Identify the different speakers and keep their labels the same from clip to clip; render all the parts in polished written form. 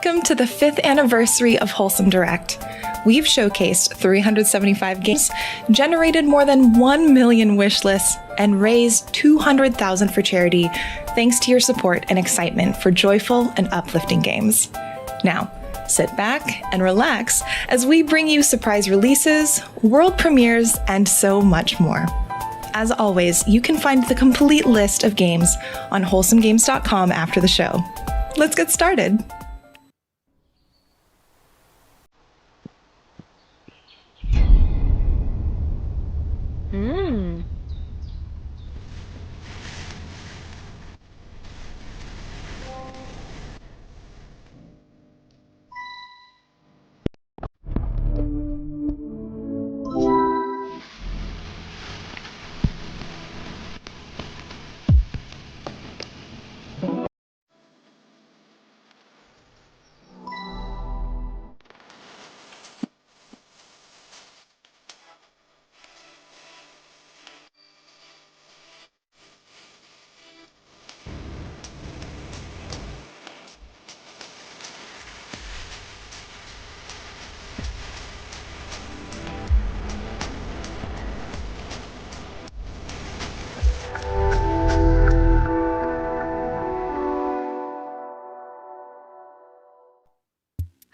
Speaker 1: Welcome to the 5th anniversary of Wholesome Direct. We've showcased 375 games, generated more than 1 million wish lists, and raised $200,000 for charity thanks to your support and excitement for joyful and uplifting games. Now, sit back and relax as we bring you surprise releases, world premieres, and so much more. As always, you can find the complete list of games on wholesomegames.com after the show. Let's get started.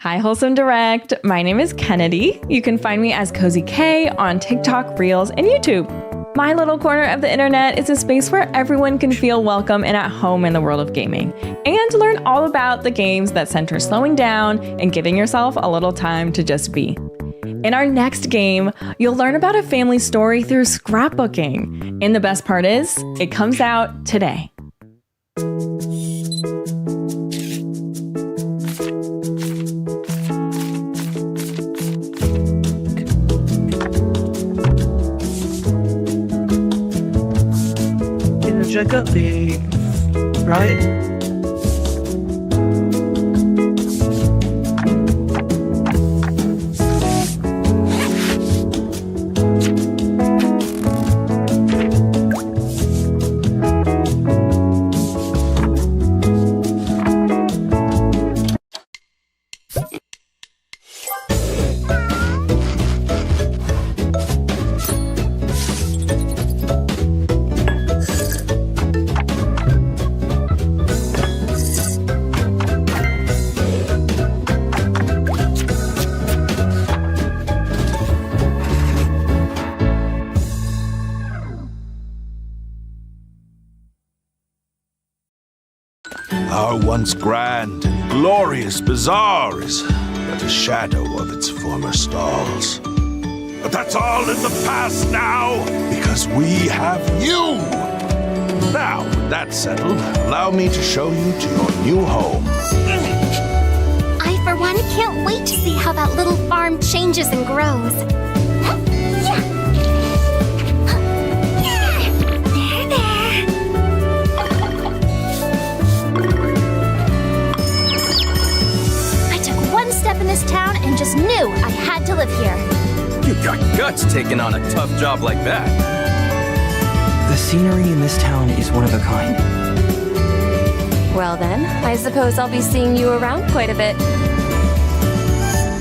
Speaker 2: Hi, Wholesome Direct. My name is Kennedy. You can find me as Cozy K on TikTok, Reels, and YouTube. My little corner of the internet is a space where everyone can feel welcome and at home in the world of gaming, and learn all about the games that center slowing down and giving yourself a little time to just be. In our next game, you'll learn about a family story through scrapbooking. And the best part is, it comes out today.
Speaker 3: Check out the right.
Speaker 4: Our once grand and glorious bazaar is but a shadow of its former stalls. But that's all in the past now, because we have you! Now, with that settled, allow me to show you to your new home.
Speaker 5: I, for one, can't wait to see how that little farm changes and grows. In this town and just knew I had to live here.
Speaker 6: You got guts taking on a tough job like that.
Speaker 3: The scenery in this town is one of a kind.
Speaker 7: Well then, I suppose I'll be seeing you around quite a bit.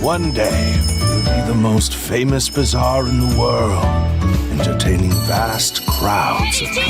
Speaker 4: One day, you'll be the most famous bazaar in the world, entertaining vast crowds of people.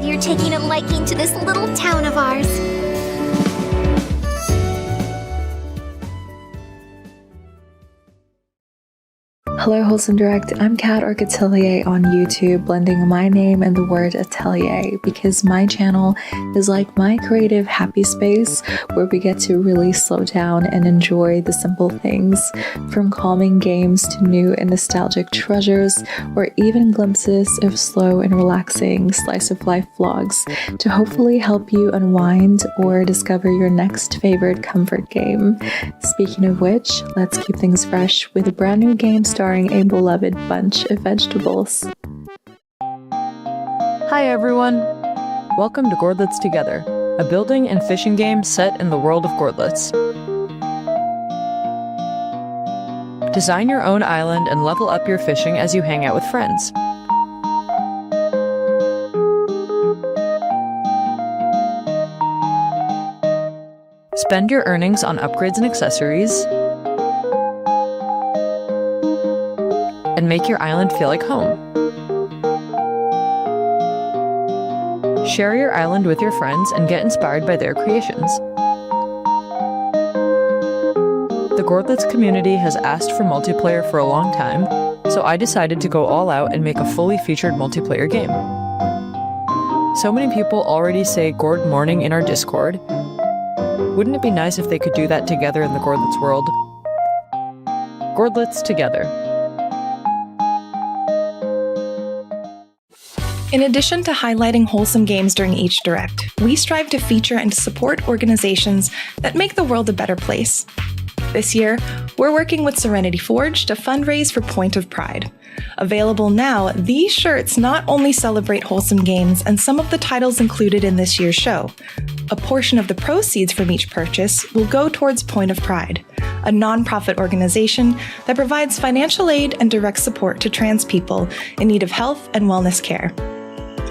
Speaker 5: You're taking a liking to this little town of ours.
Speaker 8: Hello Wholesome Direct, I'm Kat Atelier on YouTube, blending my name and the word atelier because my channel is like my creative happy space where we get to really slow down and enjoy the simple things, from calming games to new and nostalgic treasures, or even glimpses of slow and relaxing slice of life vlogs to hopefully help you unwind or discover your next favorite comfort game. Speaking of which, let's keep things fresh with a brand new game starring a beloved bunch of vegetables.
Speaker 9: Hi everyone, Welcome to Gourdlets Together, a building and fishing game set in the world of Gourdlets. Design your own island and level up your fishing as you hang out with friends. Spend your earnings on upgrades and accessories, and make your island feel like home. Share your island with your friends and get inspired by their creations. The Gourdlets community has asked for multiplayer for a long time, so I decided to go all out and make a fully featured multiplayer game. So many people already say Gourd morning in our Discord. Wouldn't it be nice if they could do that together in the Gourdlets world? Gourdlets Together.
Speaker 1: In addition to highlighting wholesome games during each direct, we strive to feature and support organizations that make the world a better place. This year, we're working with Serenity Forge to fundraise for Point of Pride. Available now, these shirts not only celebrate wholesome games and some of the titles included in this year's show. A portion of the proceeds from each purchase will go towards Point of Pride, a nonprofit organization that provides financial aid and direct support to trans people in need of health and wellness care.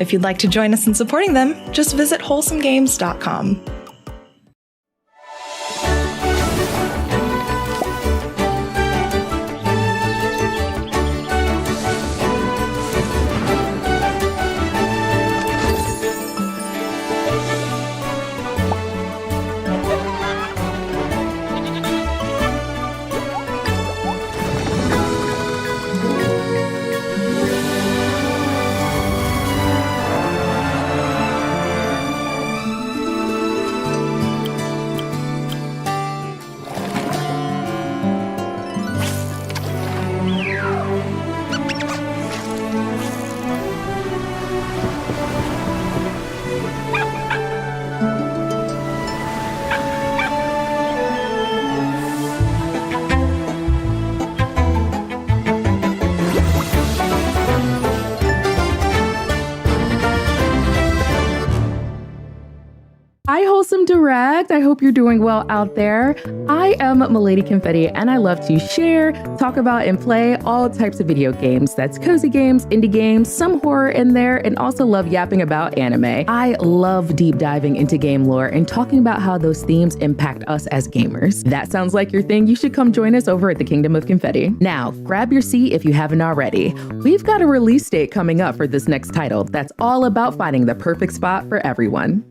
Speaker 1: If you'd like to join us in supporting them, just visit wholesomegames.com.
Speaker 10: Hi, Wholesome Direct. I hope you're doing well out there. I am Milady Confetti, and I love to share, talk about, and play all types of video games. That's cozy games, indie games, some horror in there, and also love yapping about anime. I love deep diving into game lore and talking about how those themes impact us as gamers. That sounds like your thing. You should come join us over at the Kingdom of Confetti. Now, grab your seat if you haven't already. We've got a release date coming up for this next title that's all about finding the perfect spot for everyone.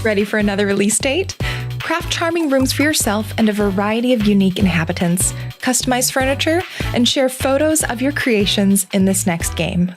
Speaker 1: Ready for another release date? Craft charming rooms for yourself and a variety of unique inhabitants, customize furniture, and share photos of your creations in this next game.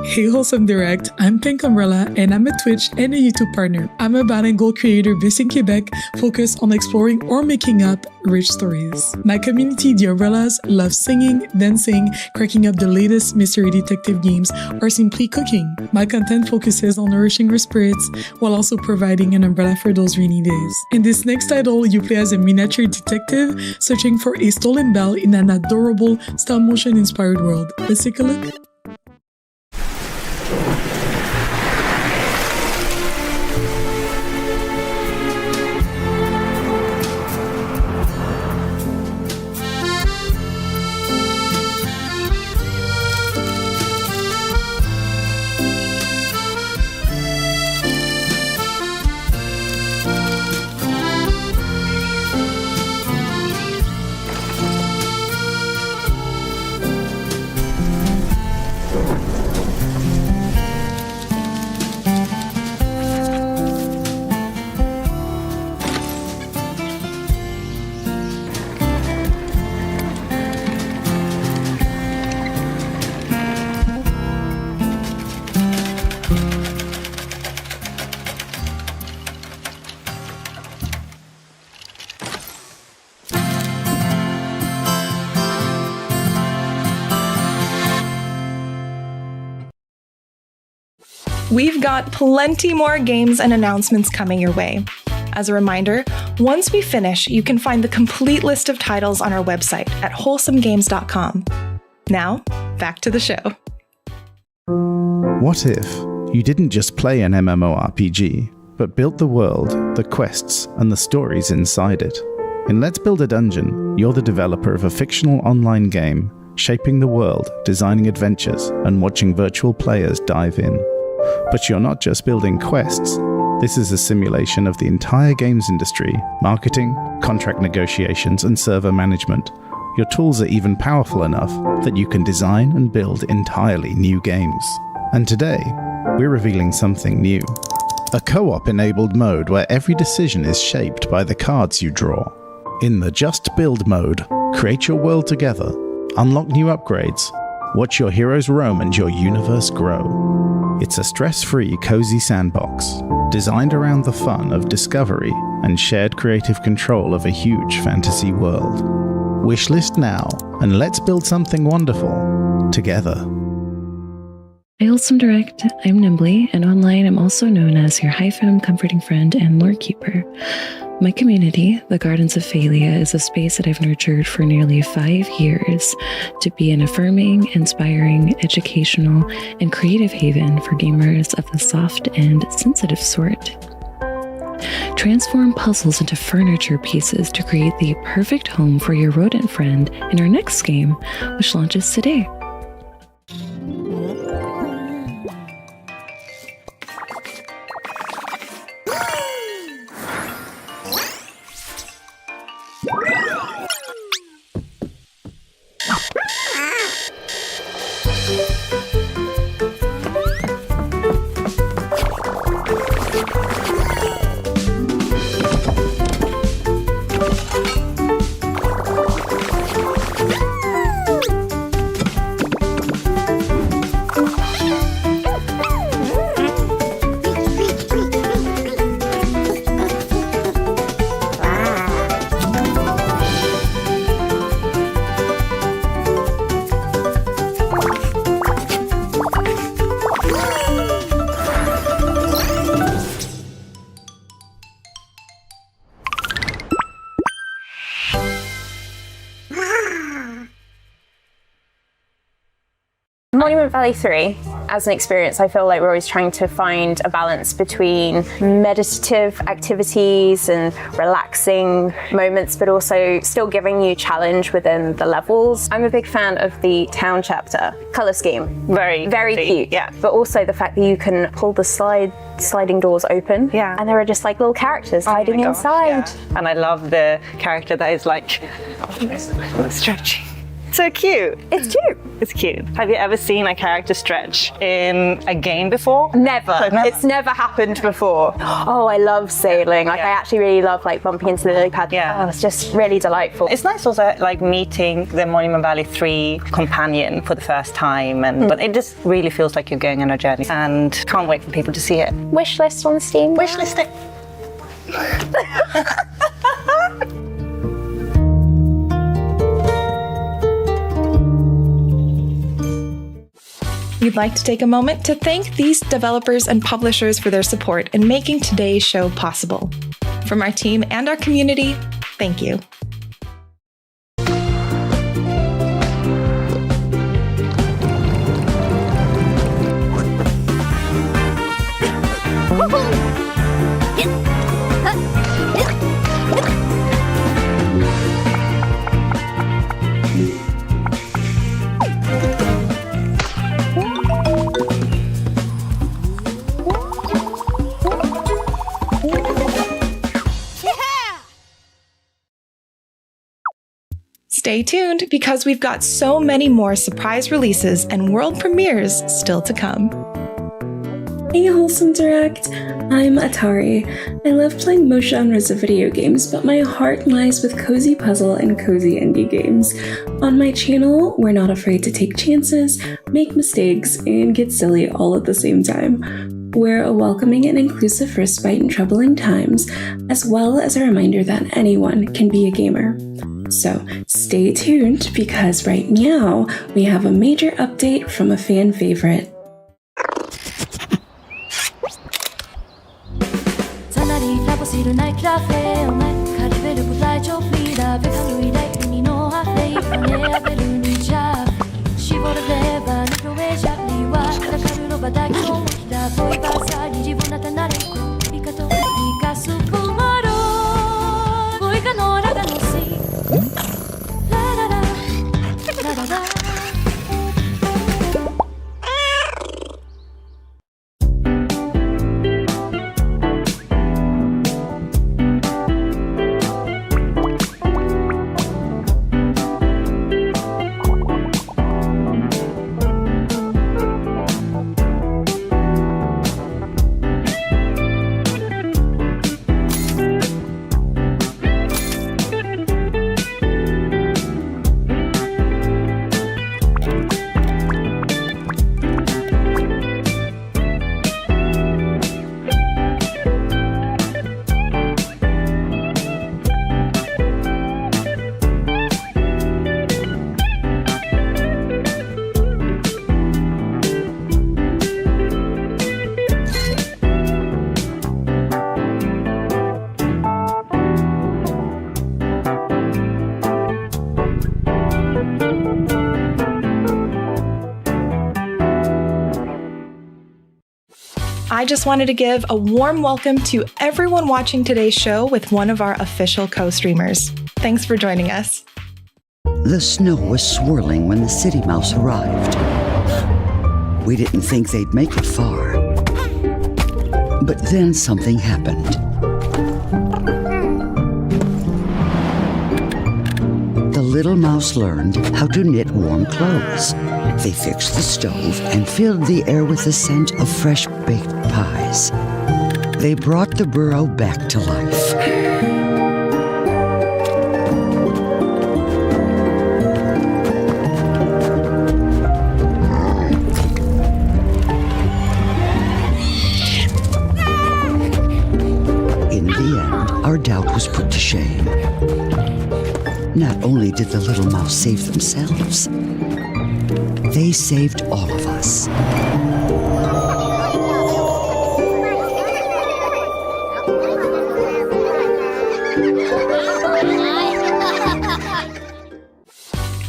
Speaker 11: Hey Wholesome Direct, I'm Pink Umbrella and I'm a Twitch and a YouTube partner. I'm a bilingual creator based in Quebec, focused on exploring or making up rich stories. My community, the Umbrellas, loves singing, dancing, cracking up the latest mystery detective games, or simply cooking. My content focuses on nourishing our spirits while also providing an umbrella for those rainy days. In this next title, you play as a miniature detective searching for a stolen bell in an adorable stop-motion inspired world. Let's take a look.
Speaker 1: We've got plenty more games and announcements coming your way. As a reminder, once we finish, you can find the complete list of titles on our website at wholesomegames.com. Now, back to the show.
Speaker 12: What if you didn't just play an MMORPG, but built the world, the quests, and the stories inside it? In Let's Build a Dungeon, you're the developer of a fictional online game, shaping the world, designing adventures, and watching virtual players dive in. But you're not just building quests. This is a simulation of the entire games industry, marketing, contract negotiations, and server management. Your tools are even powerful enough that you can design and build entirely new games. And today, we're revealing something new. A co-op enabled mode where every decision is shaped by the cards you draw. In the Just Build mode, create your world together, unlock new upgrades, watch your heroes roam and your universe grow. It's a stress-free, cozy sandbox, designed around the fun of discovery and shared creative control of a huge fantasy world. Wishlist now, and let's build something wonderful together.
Speaker 13: Hi Wholesome Direct, I'm Nimbly, and online I'm also known as your high femme comforting friend and lore keeper. My community, the Gardens of Phalia, is a space that I've nurtured for nearly 5 years to be an affirming, inspiring, educational, and creative haven for gamers of the soft and sensitive sort. Transform puzzles into furniture pieces to create the perfect home for your rodent friend in our next game, which launches today.
Speaker 14: Monument Valley 3, as an experience, I feel like we're always trying to find a balance between meditative activities and relaxing moments, but also still giving you challenge within the levels. I'm a big fan of the town chapter. Color scheme, very cute. Yeah. But also the fact that you can pull the sliding doors open. Yeah. And there are just like little characters hiding inside.
Speaker 15: Yeah. And I love the character that is like stretching. so cute.
Speaker 14: It's cute.
Speaker 15: It's cute. Have you ever seen a character stretch in a game before?
Speaker 14: Never. It's never happened before. Oh, I love sailing. Like, I actually really love like bumping into the lily pad. Yeah. Oh, it's just really delightful.
Speaker 15: It's nice also like meeting the Monument Valley 3 companion for the first time, and but it just really feels like you're going on a journey, and can't wait for people to see it.
Speaker 14: Wish list on Steam.
Speaker 15: Wish list it.
Speaker 1: We'd like to take a moment to thank these developers and publishers for their support in making today's show possible. From our team and our community, thank you. Stay tuned because we've got so many more surprise releases and world premieres still to come.
Speaker 16: Hey Wholesome Direct, I'm Atari. I love playing most genres of video games, but my heart lies with cozy puzzle and cozy indie games. On my channel, we're not afraid to take chances, make mistakes, and get silly all at the same time. We're a welcoming and inclusive respite in troubling times, as well as a reminder that anyone can be a gamer. So stay tuned because right now we have a major update from a fan favorite.
Speaker 1: I just wanted to give a warm welcome to everyone watching today's show with one of our official co-streamers. Thanks for joining us.
Speaker 17: The snow was swirling when the city mouse arrived. We didn't think they'd make it far. But then something happened. The little mouse learned how to knit warm clothes. They fixed the stove and filled the air with the scent of fresh-baked pies. They brought the burrow back to life. In the end, our doubt was put to shame. Not only did the little mouse save themselves, they saved all of us.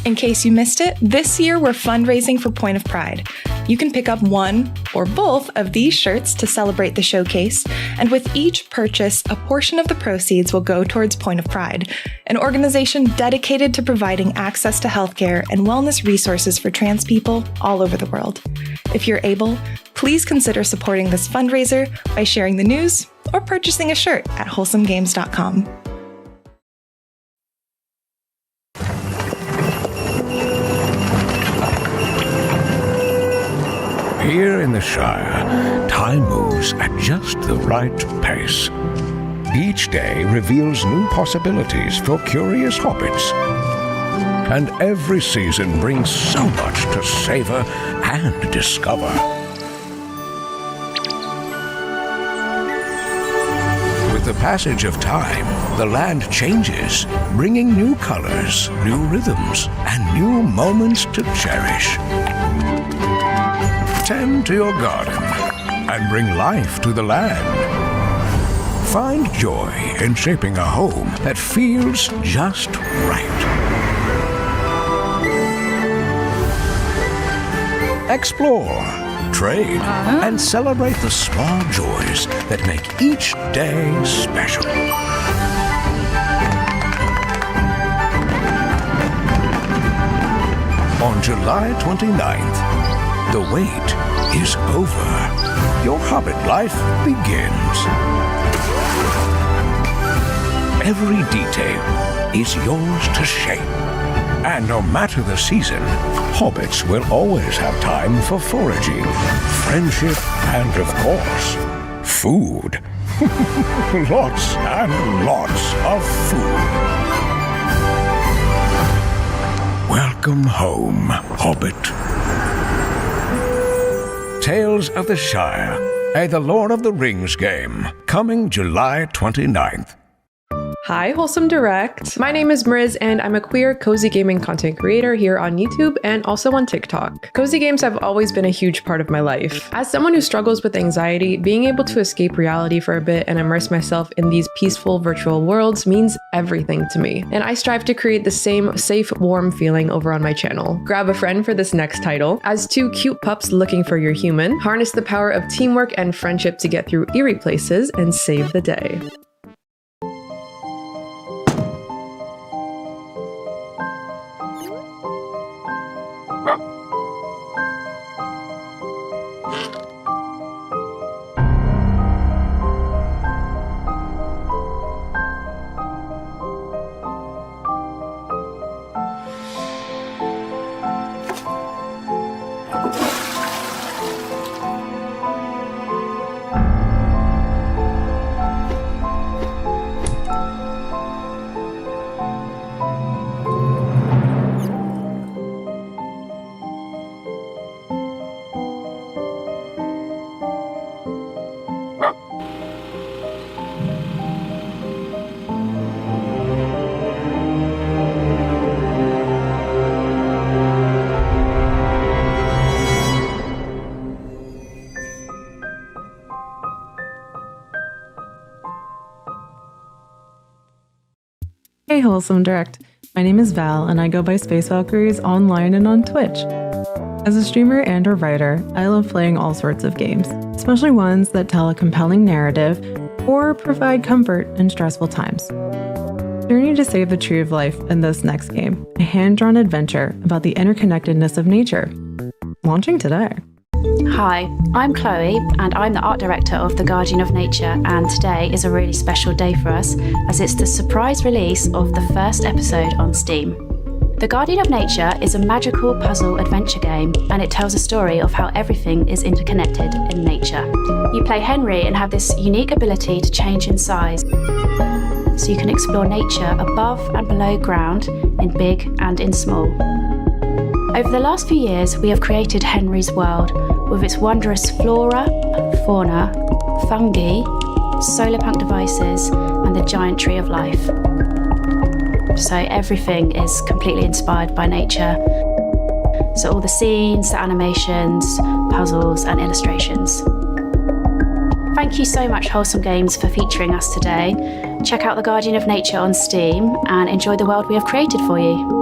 Speaker 1: In case you missed it, this year we're fundraising for Point of Pride. You can pick up one or both of these shirts to celebrate the showcase, and with each purchase, a portion of the proceeds will go towards Point of Pride, an organization dedicated to providing access to healthcare and wellness resources for trans people all over the world. If you're able, please consider supporting this fundraiser by sharing the news or purchasing a shirt at wholesomegames.com.
Speaker 18: Here in the Shire, time moves at just the right pace. Each day reveals new possibilities for curious hobbits. And every season brings so much to savor and discover. With the passage of time, the land changes, bringing new colors, new rhythms, and new moments to cherish. Tend to your garden and bring life to the land. Find joy in shaping a home that feels just right. Explore, trade, and celebrate the small joys that make each day special. On July 29th, the wait is over. Your Hobbit life begins. Every detail is yours to shape. And no matter the season, hobbits will always have time for foraging, friendship, and of course, food. Lots and lots of food. Welcome home, Hobbit. Tales of the Shire, a The Lord of the Rings game, coming July 29th.
Speaker 19: Hi, Wholesome Direct. My name is Mriz, and I'm a queer cozy gaming content creator here on YouTube and also on TikTok. Cozy games have always been a huge part of my life. As someone who struggles with anxiety, being able to escape reality for a bit and immerse myself in these peaceful virtual worlds means everything to me. And I strive to create the same safe, warm feeling over on my channel. Grab a friend for this next title. As two cute pups looking for your human, harness the power of teamwork and friendship to get through eerie places and save the day.
Speaker 20: Hey Wholesome Direct, my name is Val and I go by Space Valkyries online and on Twitch. As a streamer and a writer, I love playing all sorts of games, especially ones that tell a compelling narrative or provide comfort in stressful times. Journey to save the tree of life in this next game, a hand-drawn adventure about the interconnectedness of nature. Launching today.
Speaker 21: Hi, I'm Chloe and I'm the art director of The Guardian of Nature, and today is a really special day for us as it's the surprise release of the first episode on Steam. The Guardian of Nature is a magical puzzle adventure game, and it tells a story of how everything is interconnected in nature. You play Henry and have this unique ability to change in size, so you can explore nature above and below ground, in big and in small. Over the last few years, we have created Henry's world with its wondrous flora, fauna, fungi, solar punk devices, and the giant tree of life. So everything is completely inspired by nature. So all the scenes, the animations, puzzles, and illustrations. Thank you so much, Wholesome Games, for featuring us today. Check out The Guardian of Nature on Steam and enjoy the world we have created for you.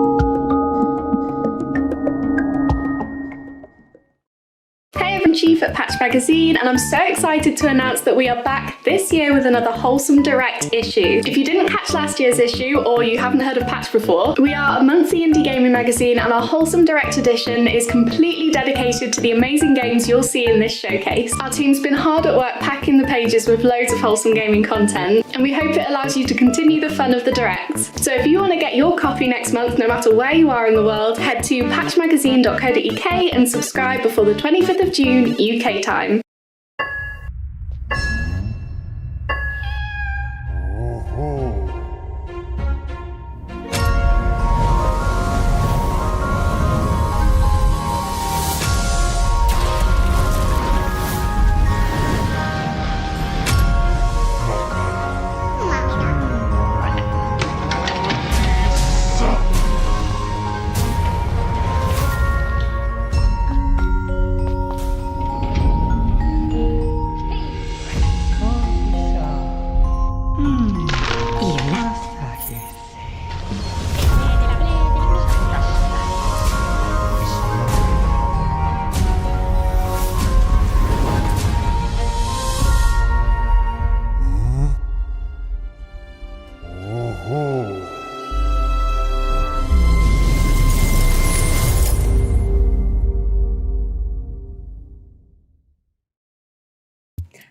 Speaker 22: Chief at Patch Magazine, and I'm so excited to announce that we are back this year with another Wholesome Direct issue. If you didn't catch last year's issue or you haven't heard of Patch before, we are a monthly indie gaming magazine, and our Wholesome Direct edition is completely dedicated to the amazing games you'll see in this showcase. Our team's been hard at work packing the pages with loads of wholesome gaming content, and we hope it allows you to continue the fun of the Direct. So if you want to get your copy next month, no matter where you are in the world, head to patchmagazine.co.uk and subscribe before the 25th of June p.m. UK time.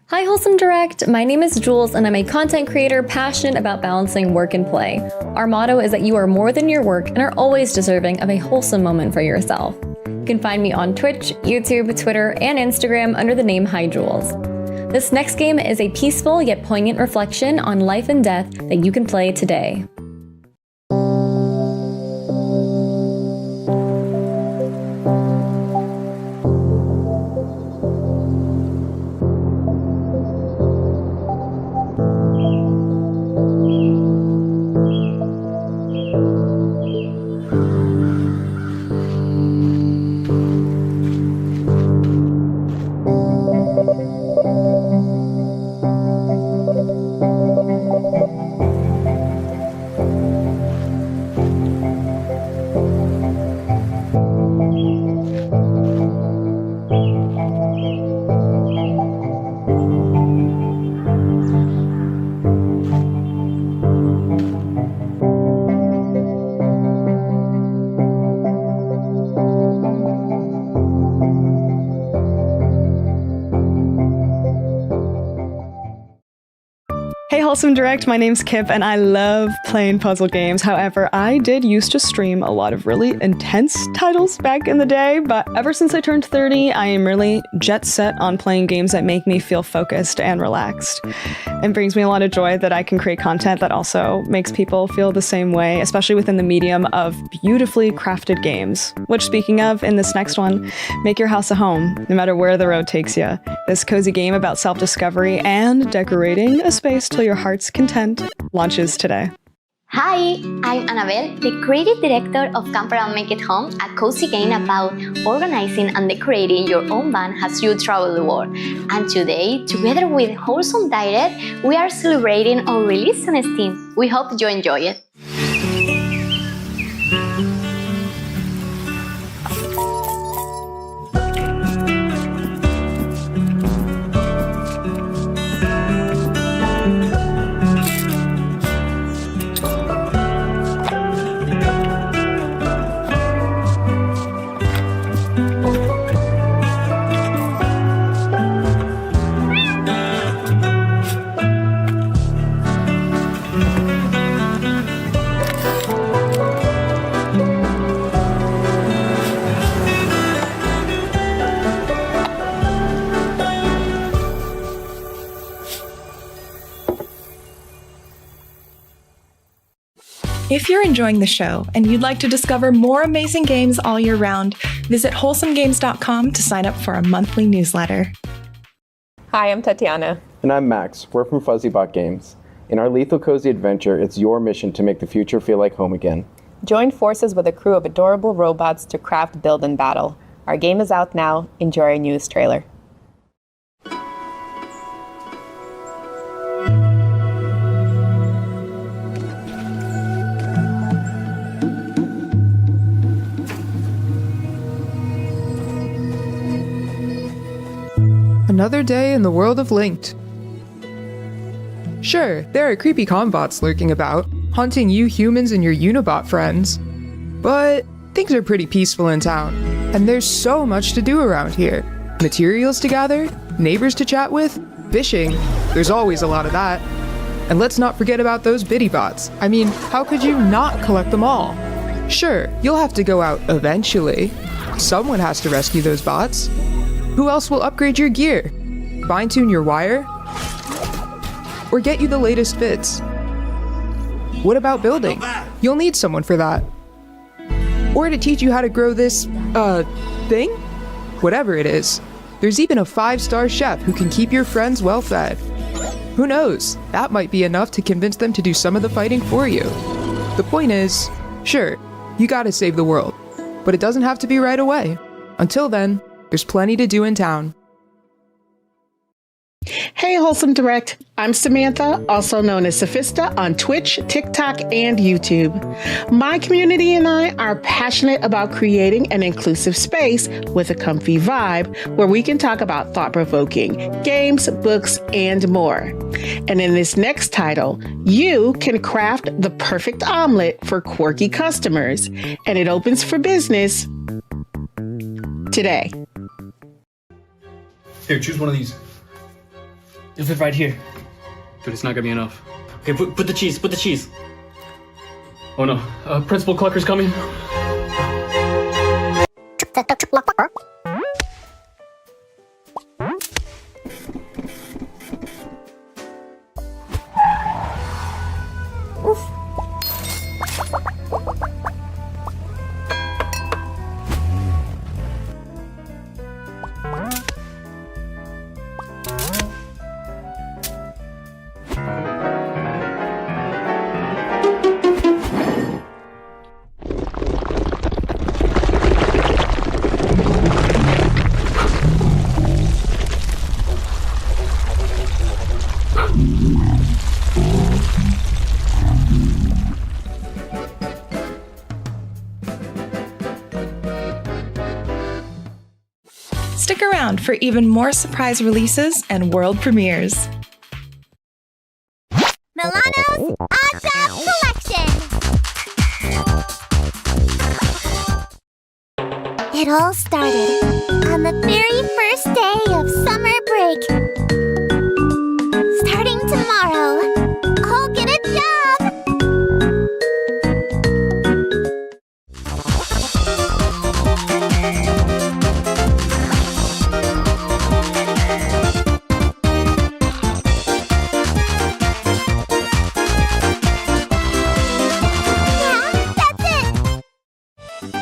Speaker 2: Hi Wholesome Direct, my name is Jules and I'm a content creator passionate about balancing work and play. Our motto is that you are more than your work and are always deserving of a wholesome moment for yourself. You can find me on Twitch, YouTube, Twitter, and Instagram under the name Hi Jules. This next game is a peaceful yet poignant reflection on life and death that you can play today.
Speaker 6: Hey Wholesome Direct, my name's Kip and I love playing puzzle games. However, I did used to stream a lot of really intense titles back in the day, but ever since I turned 30, I am really jet set on playing games that make me feel focused and relaxed. It brings me a lot of joy that I can create content that also makes people feel the same way, especially within the medium of beautifully crafted games. Which, speaking of, in this next one, make your house a home, no matter where the road takes you. This cozy game about self-discovery and decorating a space till your heart's content launches today.
Speaker 23: Hi, I'm Annabelle, the creative director of Camper and Make It Home, a cozy game about organizing and decorating your own van as you travel the world. And today, together with Wholesome Direct, we are celebrating our release on Steam. We hope you enjoy it.
Speaker 1: If you're enjoying the show and you'd like to discover more amazing games all year round, visit wholesomegames.com to sign up for a monthly newsletter.
Speaker 24: Hi, I'm Tatiana.
Speaker 25: And I'm Max. We're from FuzzyBot Games. In our Lethal Cozy adventure, it's your mission to make the future feel like home again.
Speaker 24: Join forces with a crew of adorable robots to craft, build, and battle. Our game is out now. Enjoy our newest trailer.
Speaker 26: Another day in the world of Linked. Sure, there are creepy combots lurking about, haunting you humans and your Unibot friends. But things are pretty peaceful in town, and there's so much to do around here. Materials to gather, neighbors to chat with, fishing, there's always a lot of that. And let's not forget about those biddy bots. I mean, how could you not collect them all? Sure, you'll have to go out eventually. Someone has to rescue those bots. Who else will upgrade your gear? Fine-tune your wire? Or get you the latest fits? What about building? You'll need someone for that. Or to teach you how to grow this, thing? Whatever it is. There's even a 5-star chef who can keep your friends well fed. Who knows? That might be enough to convince them to do some of the fighting for you. The point is, sure, you gotta save the world, but it doesn't have to be right away. Until then, there's plenty to do in town.
Speaker 3: Hey, Wholesome Direct. I'm Samantha, also known as Sophista on Twitch, TikTok, and YouTube. My community and I are passionate about creating an inclusive space with a comfy vibe where we can talk about thought-provoking games, books, and more. And in this next title, you can craft the perfect omelet for quirky customers, and it opens for business today.
Speaker 4: Here, choose one of these. It'll fit right here. But it's not gonna be enough. Okay, put the cheese, put the cheese. Oh no, Principal Clucker's coming.
Speaker 1: Stick around for even more surprise releases and world premieres.
Speaker 5: Milano's Awesome Collection! It all started on the very first day of summer break. Starting tomorrow, I'll get a job!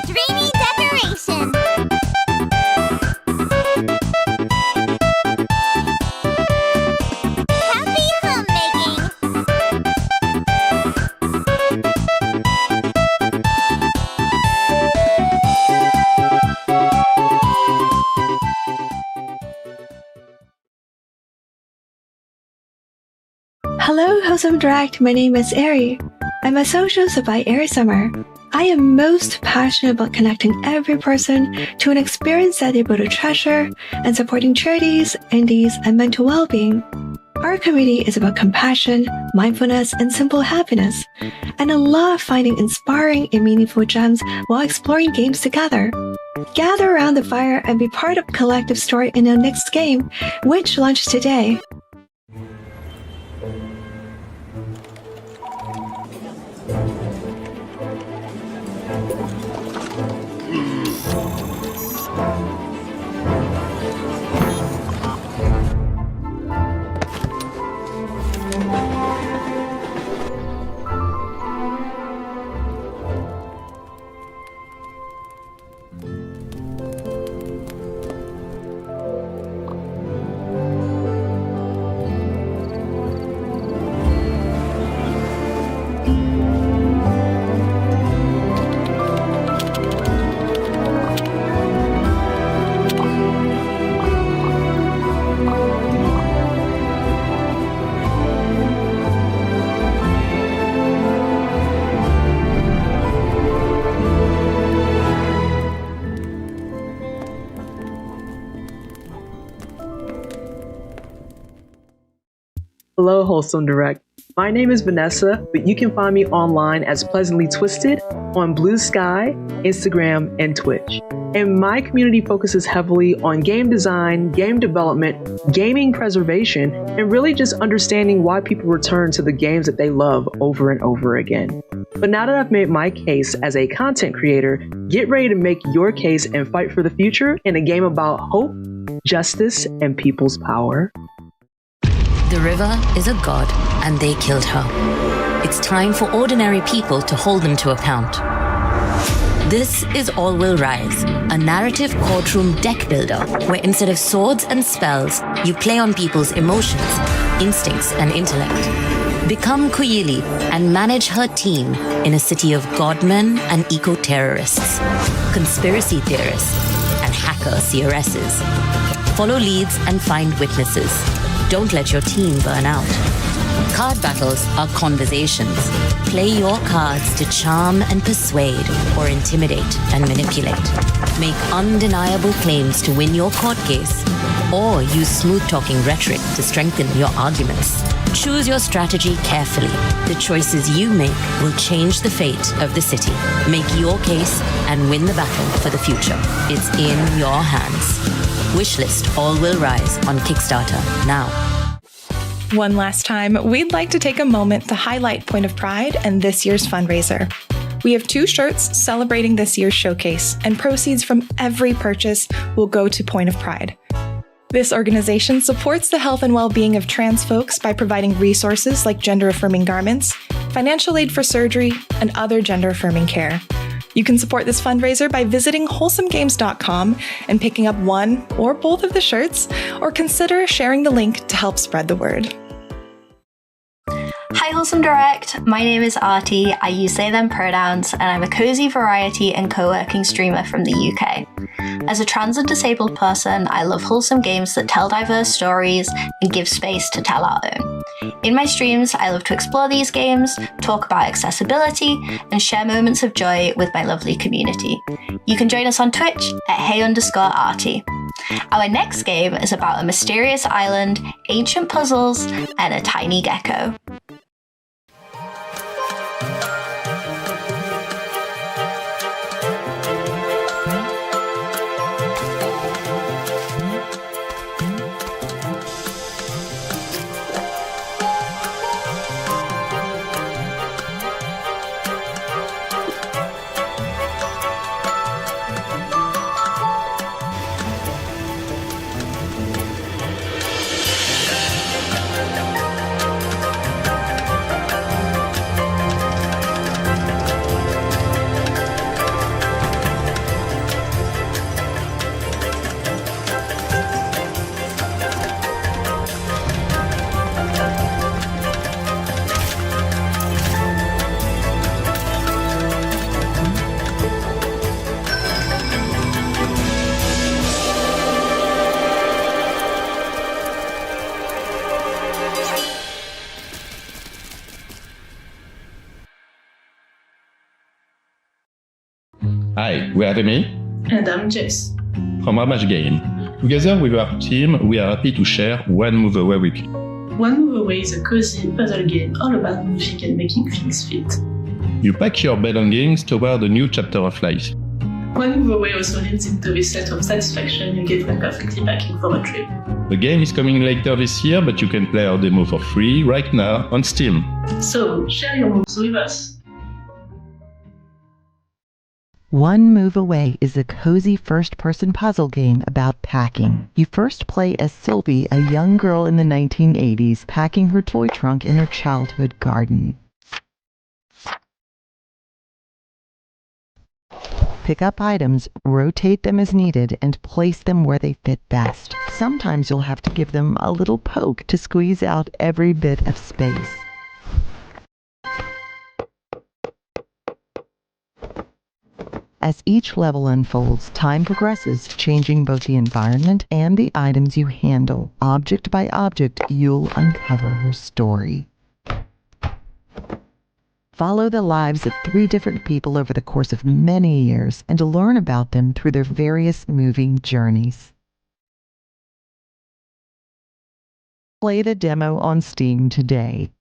Speaker 5: Dreamy decoration! Happy homemaking!
Speaker 7: Hello, Wholesome Direct. My name is Ari. I'm a social by Ari Summer. I am most passionate about connecting every person to an experience that they're able to treasure and supporting charities, indies, and mental well-being. Our community is about compassion, mindfulness, and simple happiness, and I love finding inspiring and meaningful gems while exploring games together. Gather around the fire and be part of a collective story in our next game, which launches today.
Speaker 8: Hello, Wholesome Direct. My name is Vanessa, but you can find me online as Pleasantly Twisted on Blue Sky, Instagram, and Twitch. And my community focuses heavily on game design, game development, gaming preservation, and really just understanding why people return to the games that they love over and over again. But now that I've made my case as a content creator, get ready to make your case and fight for the future in a game about hope, justice, and people's power.
Speaker 9: The river is a god, and they killed her. It's time for ordinary people to hold them to account. This is All Will Rise, a narrative courtroom deck builder where instead of swords and spells, you play on people's emotions, instincts, and intellect. Become Kuyili and manage her team in a city of godmen and eco-terrorists, conspiracy theorists, and hacker CRSs. Follow leads and find witnesses. Don't let your team burn out. Card battles are conversations. Play your cards to charm and persuade or intimidate and manipulate. Make undeniable claims to win your court case or use smooth-talking rhetoric to strengthen your arguments. Choose your strategy carefully. The choices you make will change the fate of the city. Make your case and win the battle for the future. It's in your hands. Wishlist All Will Rise on Kickstarter now.
Speaker 1: One last time, we'd like to take a moment to highlight Point of Pride and this year's fundraiser. We have 2 shirts celebrating this year's showcase, and proceeds from every purchase will go to Point of Pride. This organization supports the health and well-being of trans folks by providing resources like gender-affirming garments, financial aid for surgery, and other gender-affirming care. You can support this fundraiser by visiting wholesomegames.com and picking up one or both of the shirts, or consider sharing the link to help spread the word.
Speaker 10: Hi Wholesome Direct, my name is Artie, I use they them pronouns, and I'm a cozy variety and co-working streamer from the UK. As a trans and disabled person, I love wholesome games that tell diverse stories and give space to tell our own. In my streams, I love to explore these games, talk about accessibility, and share moments of joy with my lovely community. You can join us on Twitch at hey_Artie. Our next game is about a mysterious island, ancient puzzles, and a tiny gecko.
Speaker 11: Hi, we are Remy.
Speaker 12: And I'm Jess.
Speaker 11: From Ramage Game. Together with our team, we are happy to share One Move Away with you.
Speaker 12: One Move Away is a cozy puzzle game all about moving and making things fit.
Speaker 11: You pack your belongings toward a new chapter of life.
Speaker 12: One Move Away also leads into this set of satisfaction you get when perfectly packing for a trip.
Speaker 11: The game is coming later this year, but you can play our demo for free right now on Steam.
Speaker 12: So, share your moves with us.
Speaker 13: One Move Away is a cozy first-person puzzle game about packing. You first play as Sylvie, a young girl in the 1980s, packing her toy trunk in her childhood garden. Pick up items, rotate them as needed, and place them where they fit best. Sometimes you'll have to give them a little poke to squeeze out every bit of space. As each level unfolds, time progresses, changing both the environment and the items you handle. Object by object, you'll uncover her story. Follow the lives of 3 different people over the course of many years and learn about them through their various moving journeys. Play the demo on Steam today.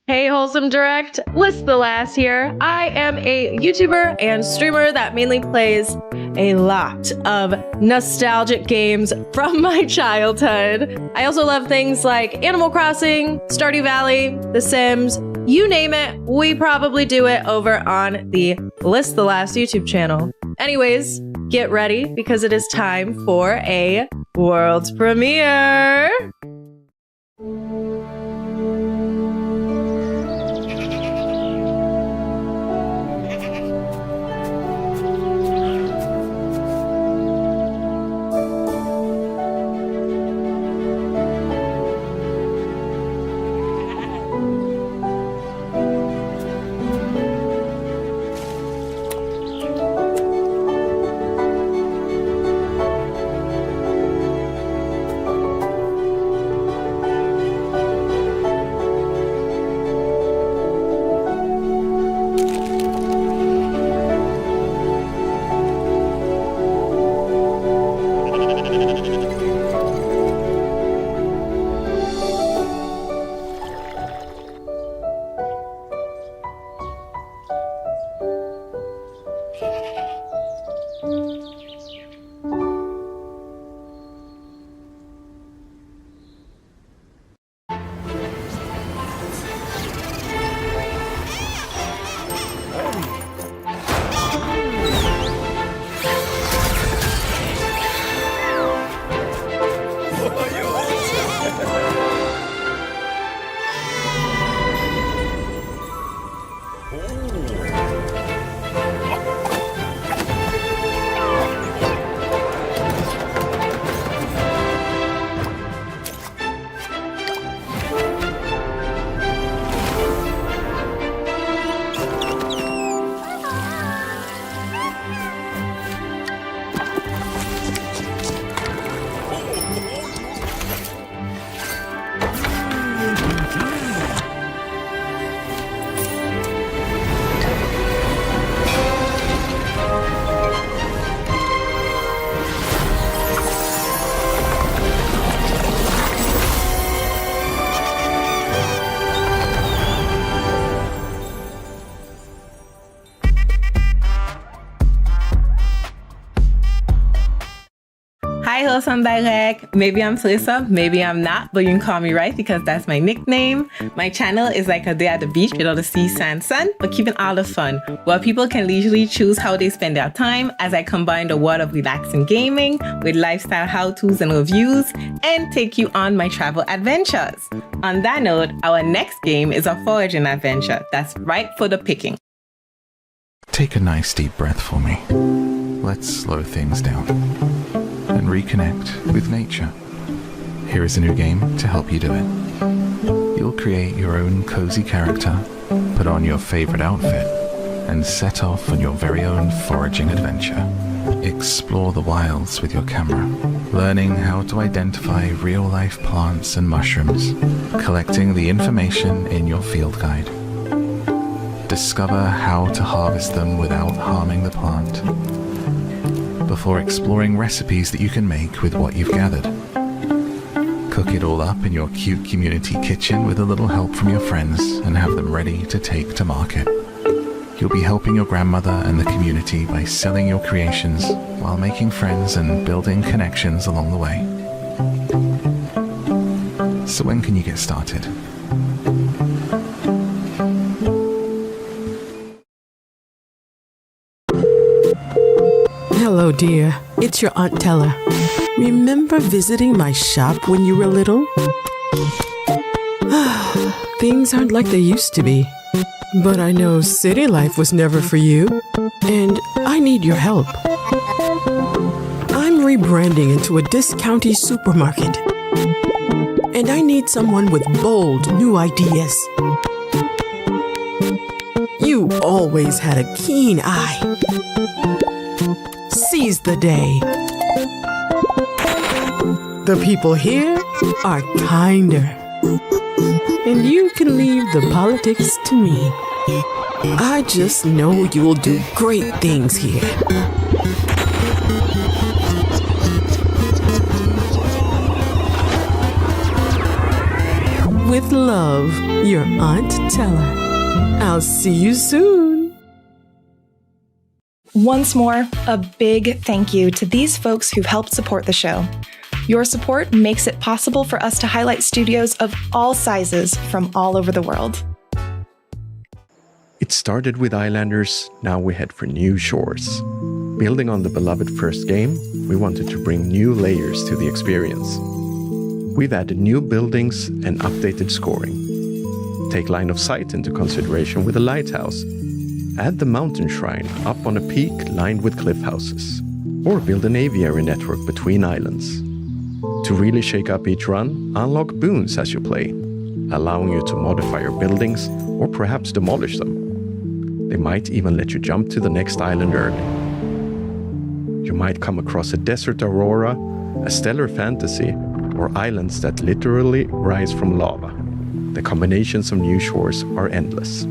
Speaker 14: Hey Wholesome Direct, List the Lass here. I am a YouTuber and streamer that mainly plays a lot of nostalgic games from my childhood. I also love things like Animal Crossing, Stardew Valley, The Sims, You name it, we probably do it over on the List the Last YouTube channel. Anyways, get ready because it is time for a world premiere.
Speaker 15: Hi, Wholesome Direct. Maybe I'm Felissa, maybe I'm not, but you can call me right because that's my nickname. My channel is like a day at the beach with all the sea, sand, sun, but keeping all the fun, where people can leisurely choose how they spend their time as I combine the world of relaxing gaming with lifestyle how-tos and reviews and take you on my travel adventures. On that note, our next game is a foraging adventure that's right for the picking.
Speaker 16: Take a nice deep breath for me. Let's slow things down and reconnect with nature. Here is a new game to help you do it. You'll create your own cozy character, put on your favorite outfit, and set off on your very own foraging adventure. Explore the wilds with your camera, learning how to identify real-life plants and mushrooms, collecting the information in your field guide. Discover how to harvest them without harming the plant, before exploring recipes that you can make with what you've gathered. Cook it all up in your cute community kitchen with a little help from your friends and have them ready to take to market. You'll be helping your grandmother and the community by selling your creations while making friends and building connections along the way. So when can you get started?
Speaker 17: Hello, dear. It's your Aunt Tella. Remember visiting my shop when you were little? Things aren't like they used to be. But I know city life was never for you, and I need your help. I'm rebranding into a discounty supermarket, and I need someone with bold new ideas. You always had a keen eye. Seize the day. The people here are kinder, and you can leave the politics to me. I just know you'll do great things here. With love, your Aunt Tella. I'll see you soon.
Speaker 1: Once more, a big thank you to these folks who've helped support the show. Your support makes it possible for us to highlight studios of all sizes from all over the world.
Speaker 2: started with Islanders, now we head for new shores. Building on the beloved first game, we wanted to bring new layers to the experience. We've added new buildings and updated scoring. Take line of sight into consideration with a lighthouse. Add the mountain shrine up on a peak lined with cliff houses. Or build an aviary network between islands. To really shake up each run, unlock boons as you play, allowing you to modify your buildings or perhaps demolish them. They might even let you jump to the next island early. You might come across a desert aurora, a stellar fantasy, or islands that literally rise from lava. The combinations of new shores are endless.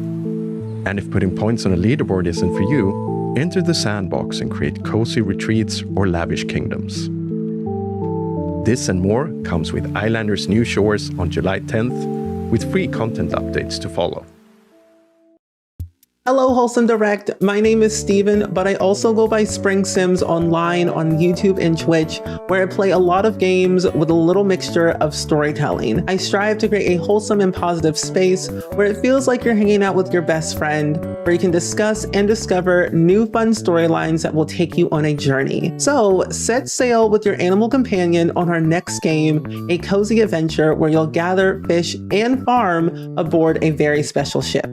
Speaker 2: And if putting points on a leaderboard isn't for you, enter the sandbox and create cozy retreats or lavish kingdoms. This and more comes with Islanders New Shores on July 10th, with free content updates to follow.
Speaker 3: Hello, Wholesome Direct. My name is Steven, but I also go by Spring Sims online on YouTube and Twitch, where I play a lot of games with a little mixture of storytelling. I strive to create a wholesome and positive space where it feels like you're hanging out with your best friend, where you can discuss and discover new fun storylines that will take you on a journey. So set sail with your animal companion on our next game, a cozy adventure where you'll gather, fish, and farm aboard a very special ship.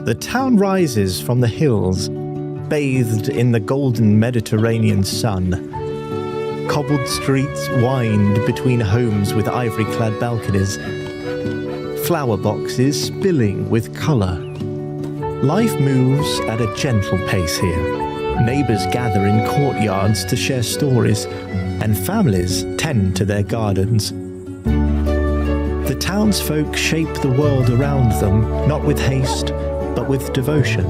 Speaker 18: The town rises from the hills, bathed in the golden Mediterranean sun. Cobbled streets wind between homes with ivory-clad balconies. Flower boxes spilling with colour. Life moves at a gentle pace here. Neighbours gather in courtyards to share stories, and families tend to their gardens. The townsfolk shape the world around them, not with haste, but with devotion.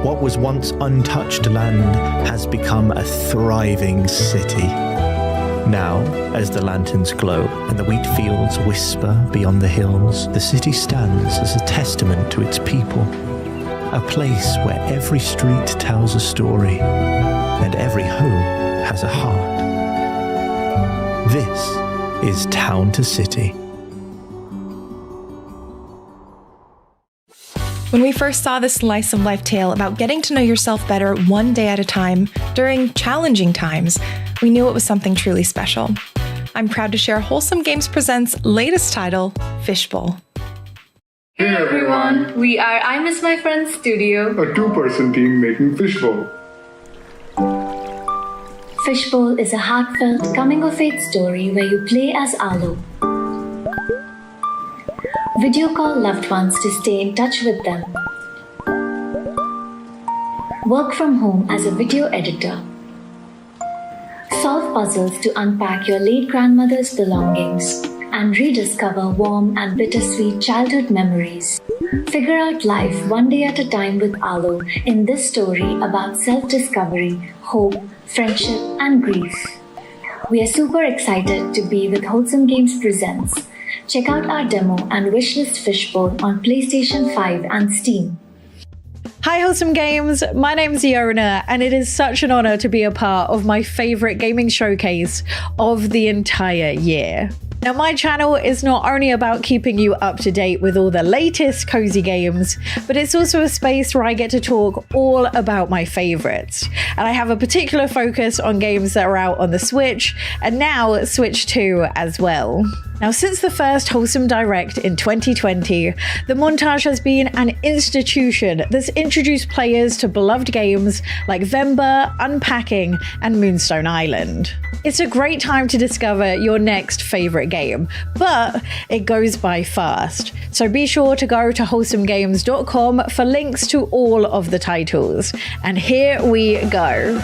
Speaker 18: What was once untouched land has become a thriving city. Now, as the lanterns glow and the wheat fields whisper beyond the hills, the city stands as a testament to its people. A place where every street tells a story and every home has a heart. This is Town to City.
Speaker 1: When we first saw this slice of life tale about getting to know yourself better one day at a time during challenging times, we knew it was something truly special. I'm proud to share Wholesome Games Presents' latest title, Fishbowl.
Speaker 19: Hey everyone, we are I Miss My Friend Studio,
Speaker 20: a two-person team making Fishbowl.
Speaker 19: Fishbowl is a heartfelt coming-of-age story where you play as Arlo. Video call loved ones to stay in touch with them. Work from home as a video editor. Solve puzzles to unpack your late grandmother's belongings and rediscover warm and bittersweet childhood memories. Figure out life one day at a time with Arlo in this story about self-discovery, hope, friendship, and grief. We are super excited to be with Wholesome Games Presents. Check out our demo and wishlist Fishbowl on PlayStation 5 and Steam.
Speaker 14: Hi Wholesome Games, my name's Iona and it is such an honor to be a part of my favorite gaming showcase of the entire year. Now my channel is not only about keeping you up to date with all the latest cozy games, but it's also a space where I get to talk all about my favorites. And I have a particular focus on games that are out on the Switch and now Switch 2 as well. Now, since the first Wholesome Direct in 2020, the montage has been an institution that's introduced players to beloved games like Vember, Unpacking, and Moonstone Island. It's a great time to discover your next favorite game, but it goes by fast. So be sure to go to wholesomegames.com for links to all of the titles. And here we go.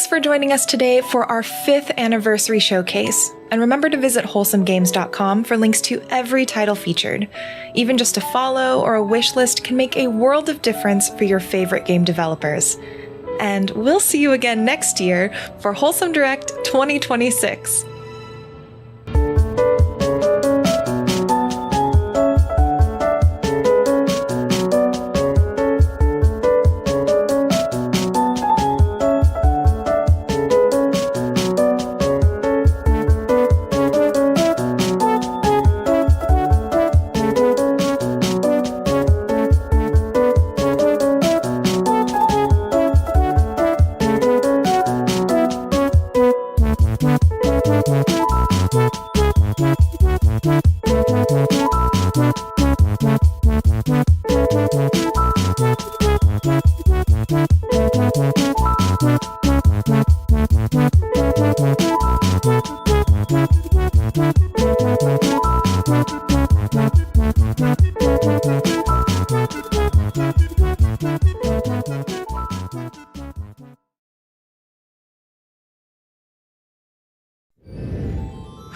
Speaker 1: for joining us today for our 5th anniversary showcase. And remember to visit wholesomegames.com for links to every title featured. Even just a follow or a wish list can make a world of difference for your favorite game developers. And we'll see you again next year for Wholesome Direct 2026.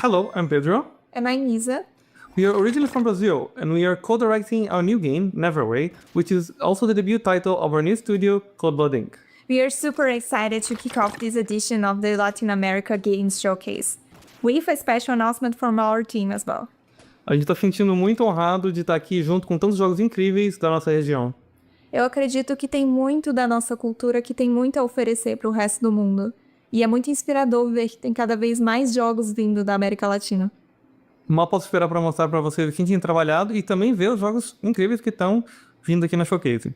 Speaker 6: Hello, I'm Pedro.
Speaker 21: And I'm Isa.
Speaker 6: We are originally from Brazil, and we are co-directing our new game, Neverway, which is also the debut title of our new studio, Cold Blood Inc.
Speaker 21: We are super excited to kick off this edition of the Latin America Games Showcase, with a special announcement from our team as well.
Speaker 6: A gente está se sentindo muito honrado de estar aqui junto com tantos jogos incríveis da nossa região.
Speaker 21: Eu acredito que tem muito da nossa cultura que tem muito a oferecer para o resto do mundo. E é muito inspirador ver que tem cada vez mais jogos vindo da América Latina.
Speaker 6: Mal posso esperar para mostrar para vocês o que a gente tem trabalhado e também ver os jogos incríveis que estão vindo aqui na Showcase.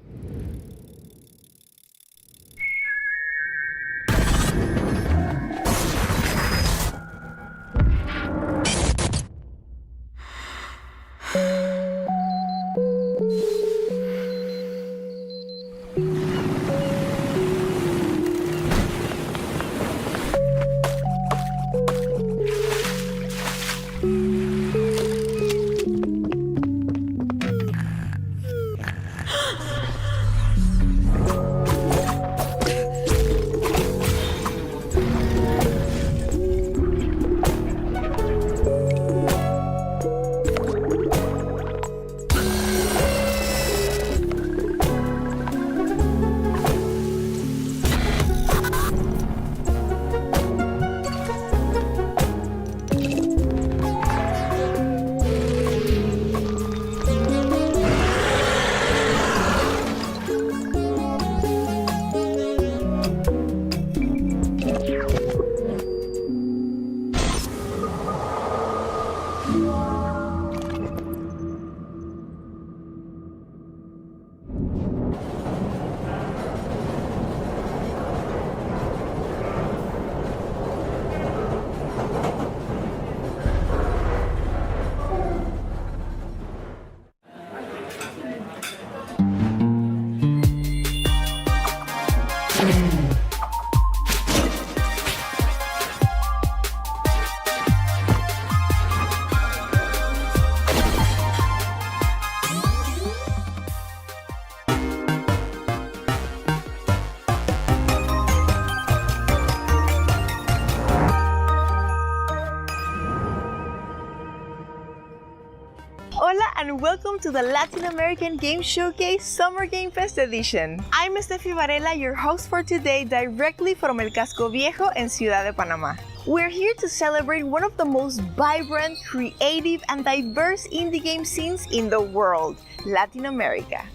Speaker 22: Hola and welcome to the Latin American Game Showcase Summer Game Fest Edition. I'm Steffi Varela, your host for today, directly from El Casco Viejo in Ciudad de Panama. We're here to celebrate one of the most vibrant, creative, and diverse indie game scenes in the world, Latin America.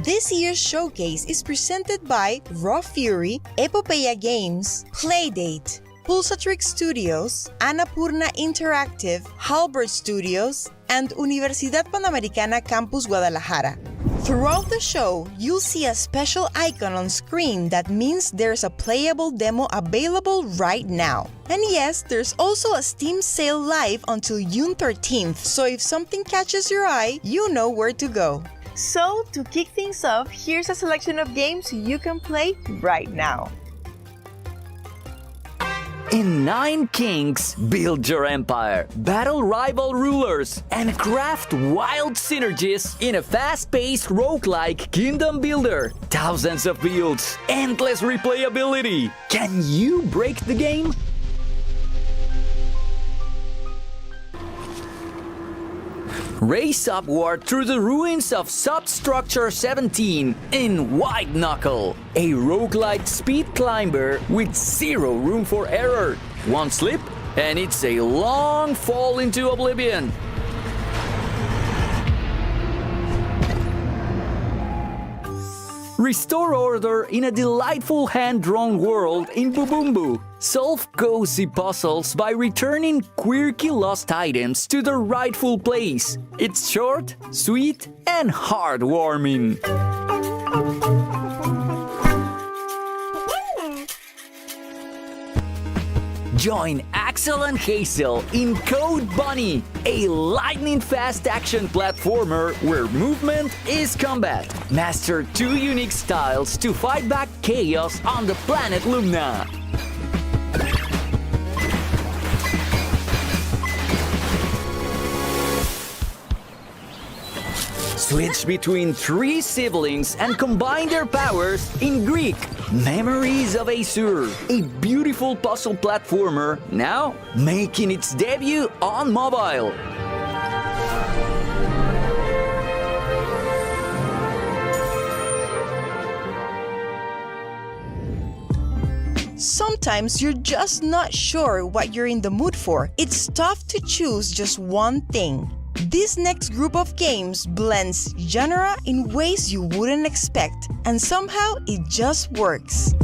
Speaker 23: This year's showcase is presented by Raw Fury, Epopeya Games, Playdate, Pulsatrix Studios, Annapurna Interactive, Halbert Studios, and Universidad Panamericana Campus Guadalajara. Throughout the show, you'll see a special icon on screen that means there's a playable demo available right now. And yes, there's also a Steam sale live until June 13th, so if something catches your eye, you know where to go.
Speaker 22: So, to kick things off, here's a selection of games you can play right now.
Speaker 4: In 9 kings, build your empire, battle rival rulers, and craft wild synergies in a fast-paced roguelike kingdom builder. Thousands of builds, endless replayability. Can you break the game? Race upward through the ruins of Substructure 17 in White Knuckle, a roguelite speed climber with zero room for error. One slip, and it's a long fall into oblivion. Restore order in a delightful hand-drawn world in Bubumbu. Solve cozy puzzles by returning quirky lost items to their rightful place. It's short, sweet, and heartwarming. Join Axel and Hazel in Code Bunny, a lightning-fast action platformer where movement is combat. Master 2 unique styles to fight back chaos on the planet Lumna. Switch between 3 siblings and combine their powers in Greek. Memories of Aesir, a beautiful puzzle platformer now making its debut on mobile.
Speaker 23: Sometimes you're just not sure what you're in the mood for. It's tough to choose just one thing. This next group of games blends genre in ways you wouldn't expect, and somehow it just works.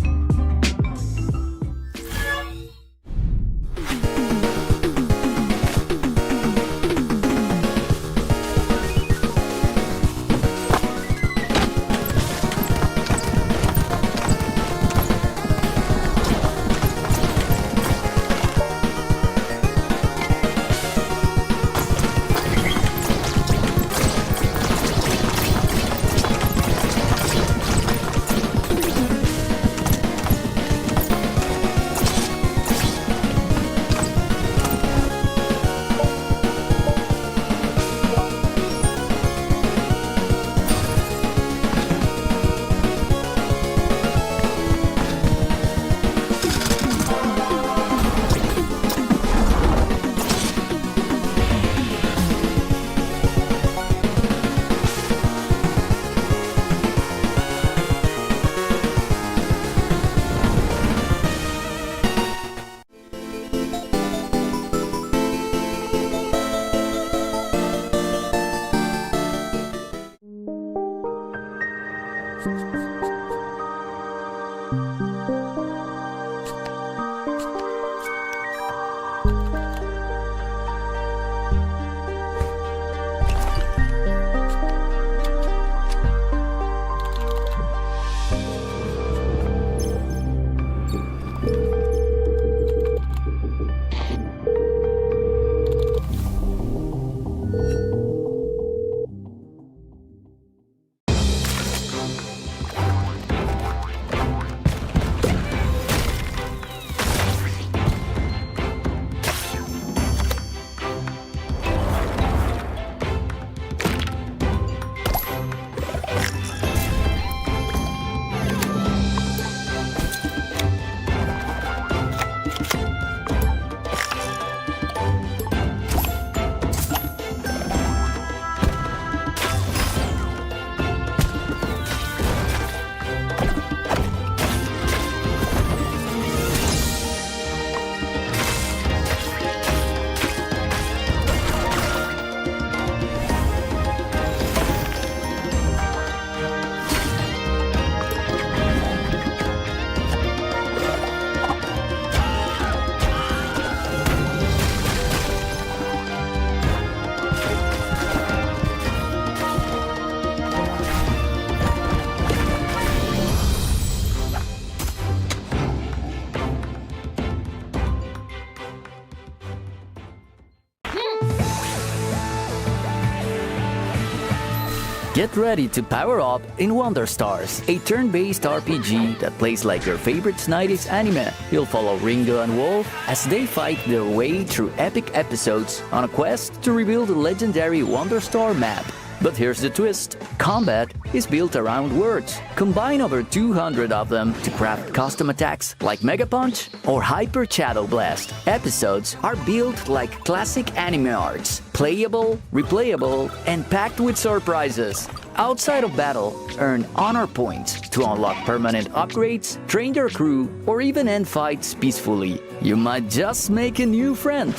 Speaker 4: Get ready to power up in Wonder Stars, a turn-based RPG that plays like your favorite 90s anime. You'll follow Ringo and Wolf as they fight their way through epic episodes on a quest to reveal the legendary Wonder Star map. But here's the twist. Combat is built around words. Combine over 200 of them to craft custom attacks like Mega Punch or Hyper Shadow Blast. Episodes are built like classic anime arcs. Playable, replayable, and packed with surprises. Outside of battle, earn honor points to unlock permanent upgrades, train your crew, or even end fights peacefully. You might just make a new friend.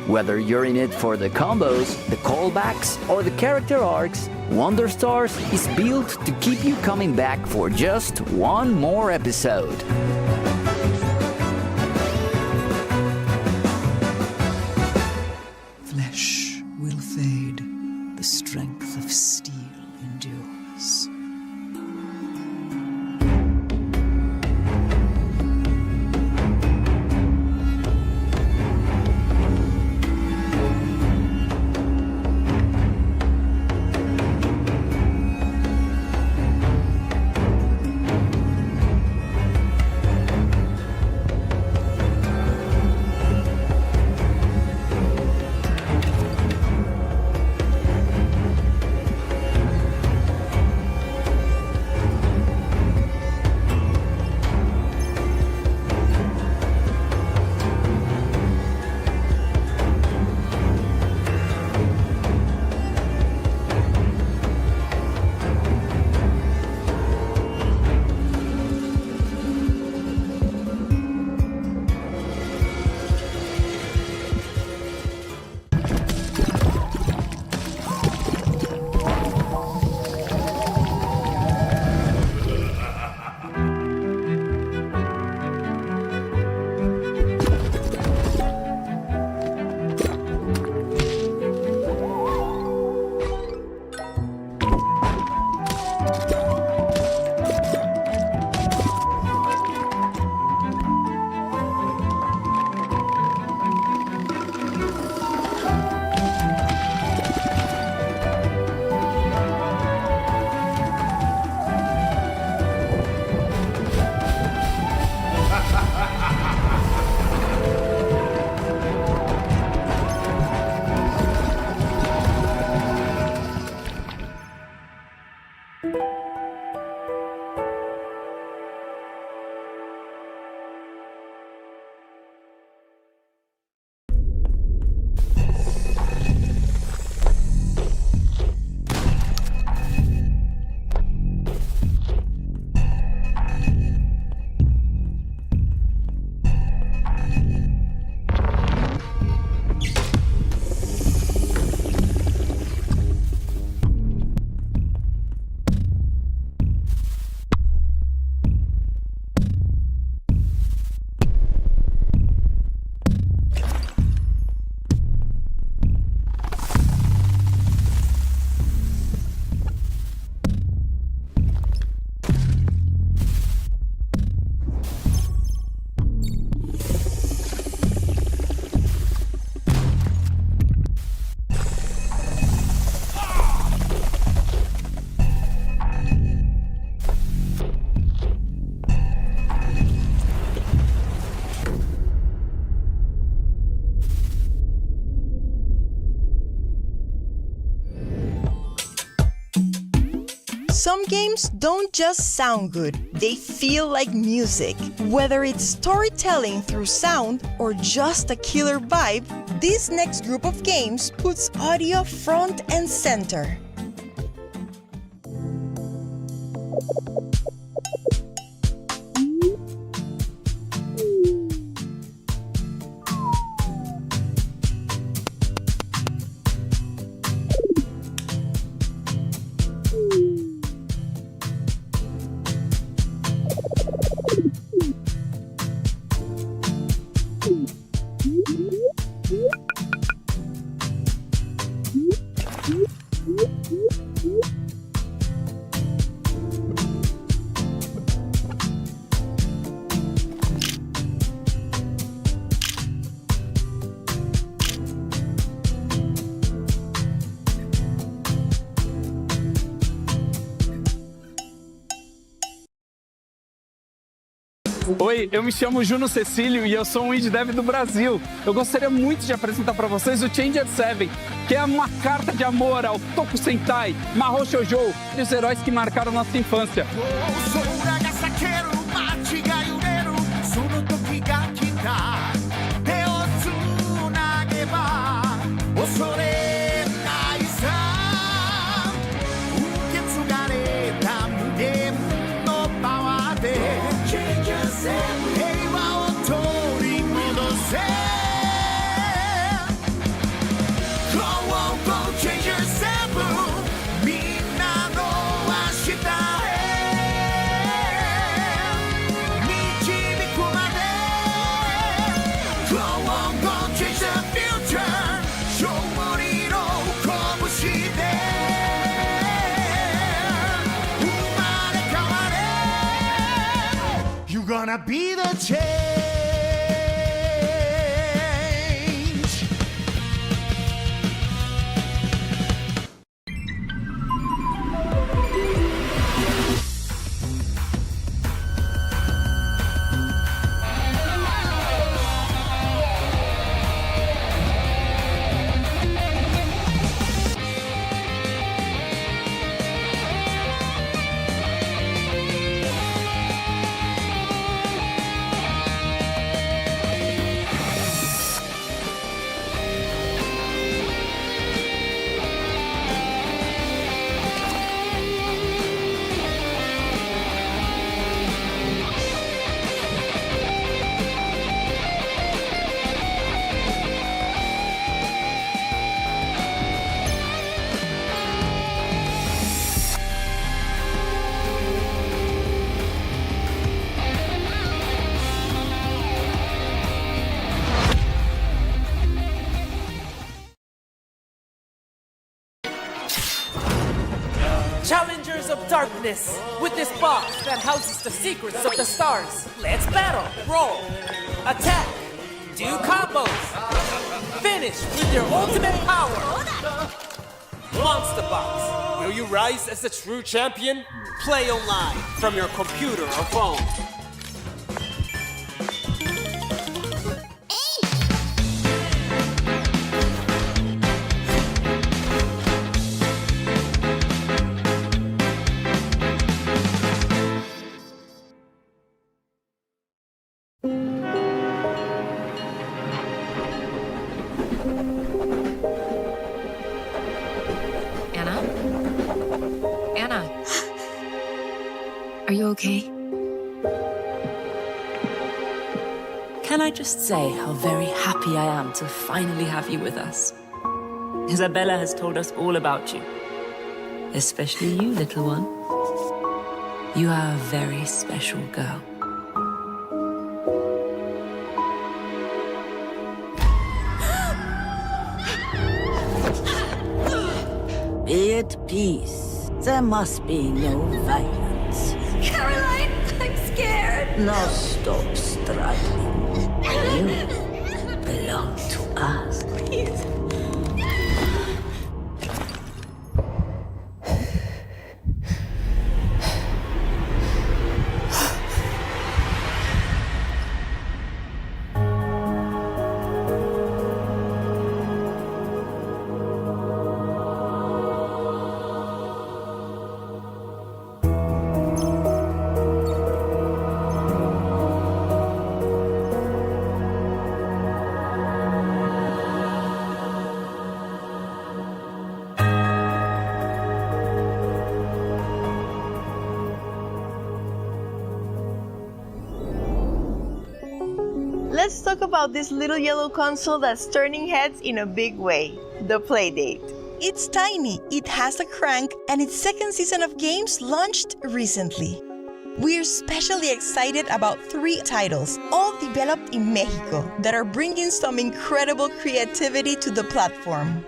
Speaker 4: Whether you're in it for the combos, the callbacks, or the character arcs, Wonder Stars is built to keep you coming back for just one more episode.
Speaker 5: Flesh will fade, the strength of steel endures.
Speaker 23: Some games don't just sound good, they feel like music. Whether it's storytelling through sound or just a killer vibe, this next group of games puts audio front and center.
Speaker 7: Oi, eu me chamo Juno Cecílio e eu sou um indie dev do Brasil. Eu gostaria muito de apresentar para vocês o Changer 7, que é uma carta de amor ao Toku Sentai, Mahou Shoujo e os heróis que marcaram nossa infância.
Speaker 8: Gonna be the change.
Speaker 9: Challengers of darkness, with this box that houses the secrets of the stars. Let's battle, roll, attack, do combos, finish with your ultimate power. Monster Box, will you rise as a true champion? Play online from your computer or phone.
Speaker 24: Are you okay? Can I just say how very happy I am to finally have you with us? Isabella has told us all about you. Especially you, little one. You are a very special girl.
Speaker 25: Be at peace. There must be no violence.
Speaker 26: Caroline, I'm scared.
Speaker 25: Now stop struggling. You belong to us.
Speaker 26: Please.
Speaker 22: Let's talk about this little yellow console that's turning heads in a big way, the Playdate.
Speaker 23: It's tiny, it has a crank, and its second season of games launched recently. We're especially excited about 3 titles, all developed in Mexico, that are bringing some incredible creativity to the platform.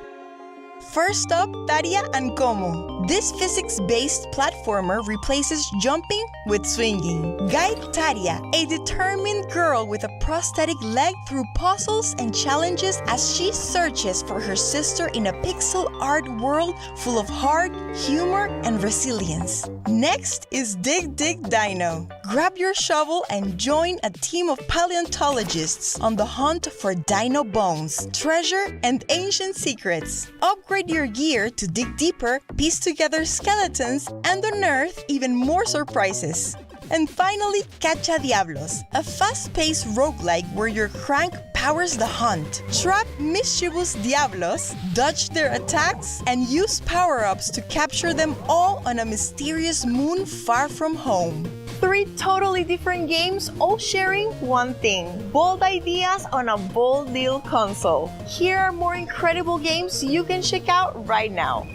Speaker 23: First up, Taria and Como. This physics-based platformer replaces jumping with swinging. Guide Taria, a determined girl with a prosthetic leg, through puzzles and challenges as she searches for her sister in a pixel art world full of heart, humor, and resilience. Next is Dig Dino. Grab your shovel and join a team of paleontologists on the hunt for dino bones, treasure, and ancient secrets. Upgrade your gear to dig deeper, piece together skeletons, and unearth even more surprises. And finally, Cacha Diablos, a fast-paced roguelike where your crank powers the hunt. Trap mischievous Diablos, dodge their attacks, and use power-ups to capture them all on a mysterious moon far from home.
Speaker 22: 3 totally different games, all sharing one thing: bold ideas on a bold little console. Here are more incredible games you can check out right now.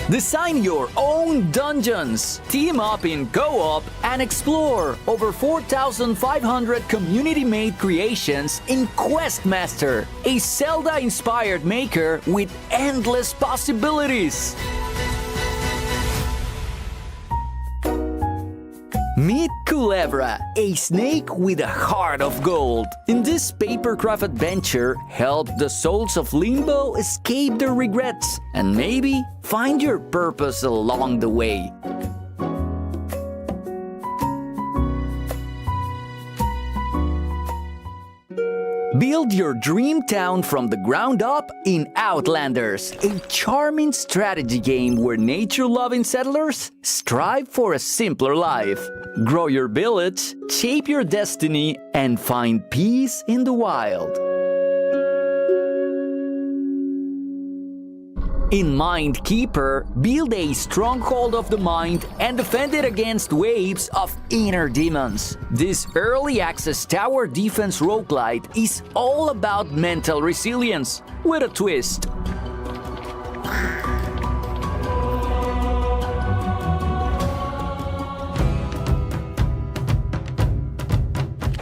Speaker 4: Design your own dungeons, team up in co-op, and explore over 4,500 community-made creations in Questmaster, a Zelda-inspired maker with endless possibilities. Meet Culebra, a snake with a heart of gold. In this papercraft adventure, help the souls of Limbo escape their regrets and maybe find your purpose along the way. Build your dream town from the ground up in Outlanders, a charming strategy game where nature-loving settlers strive for a simpler life. Grow your village, shape your destiny, and find peace in the wild. In Mindkeeper, build a stronghold of the mind and defend it against waves of inner demons. This early access tower defense roguelite is all about mental resilience, with a twist.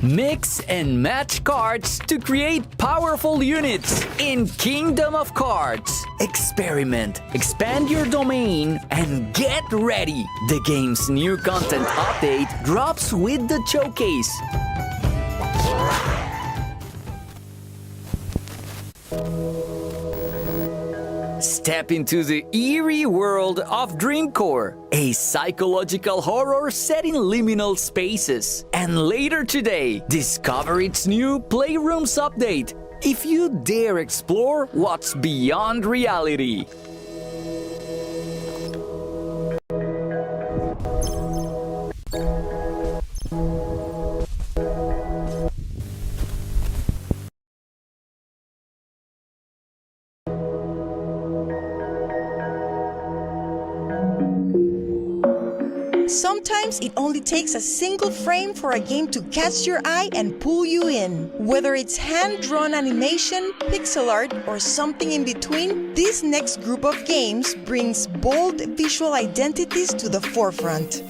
Speaker 4: Mix and match cards to create powerful units in Kingdom of Cards. Experiment, expand your domain, and get ready! The game's new content update drops with the showcase. Step into the eerie world of Dreamcore, a psychological horror set in liminal spaces. And later today, discover its new Playrooms update, if you dare explore what's beyond reality.
Speaker 23: Sometimes it only takes a single frame for a game to catch your eye and pull you in. Whether it's hand-drawn animation, pixel art, or something in between, this next group of games brings bold visual identities to the forefront.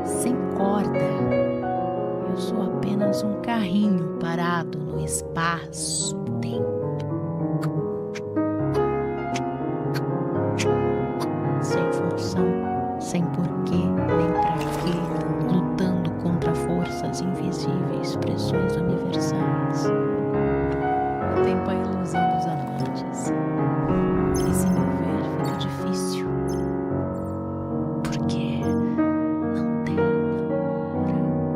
Speaker 10: Sem corda. Eu sou apenas um carrinho parado no espaço-tempo. Sem função, sem porquê, nem pra quê, lutando contra forças invisíveis, pressões universais. O tempo é a ilusão dos amantes. E se mover fica difícil. Porque não tem amor aqui.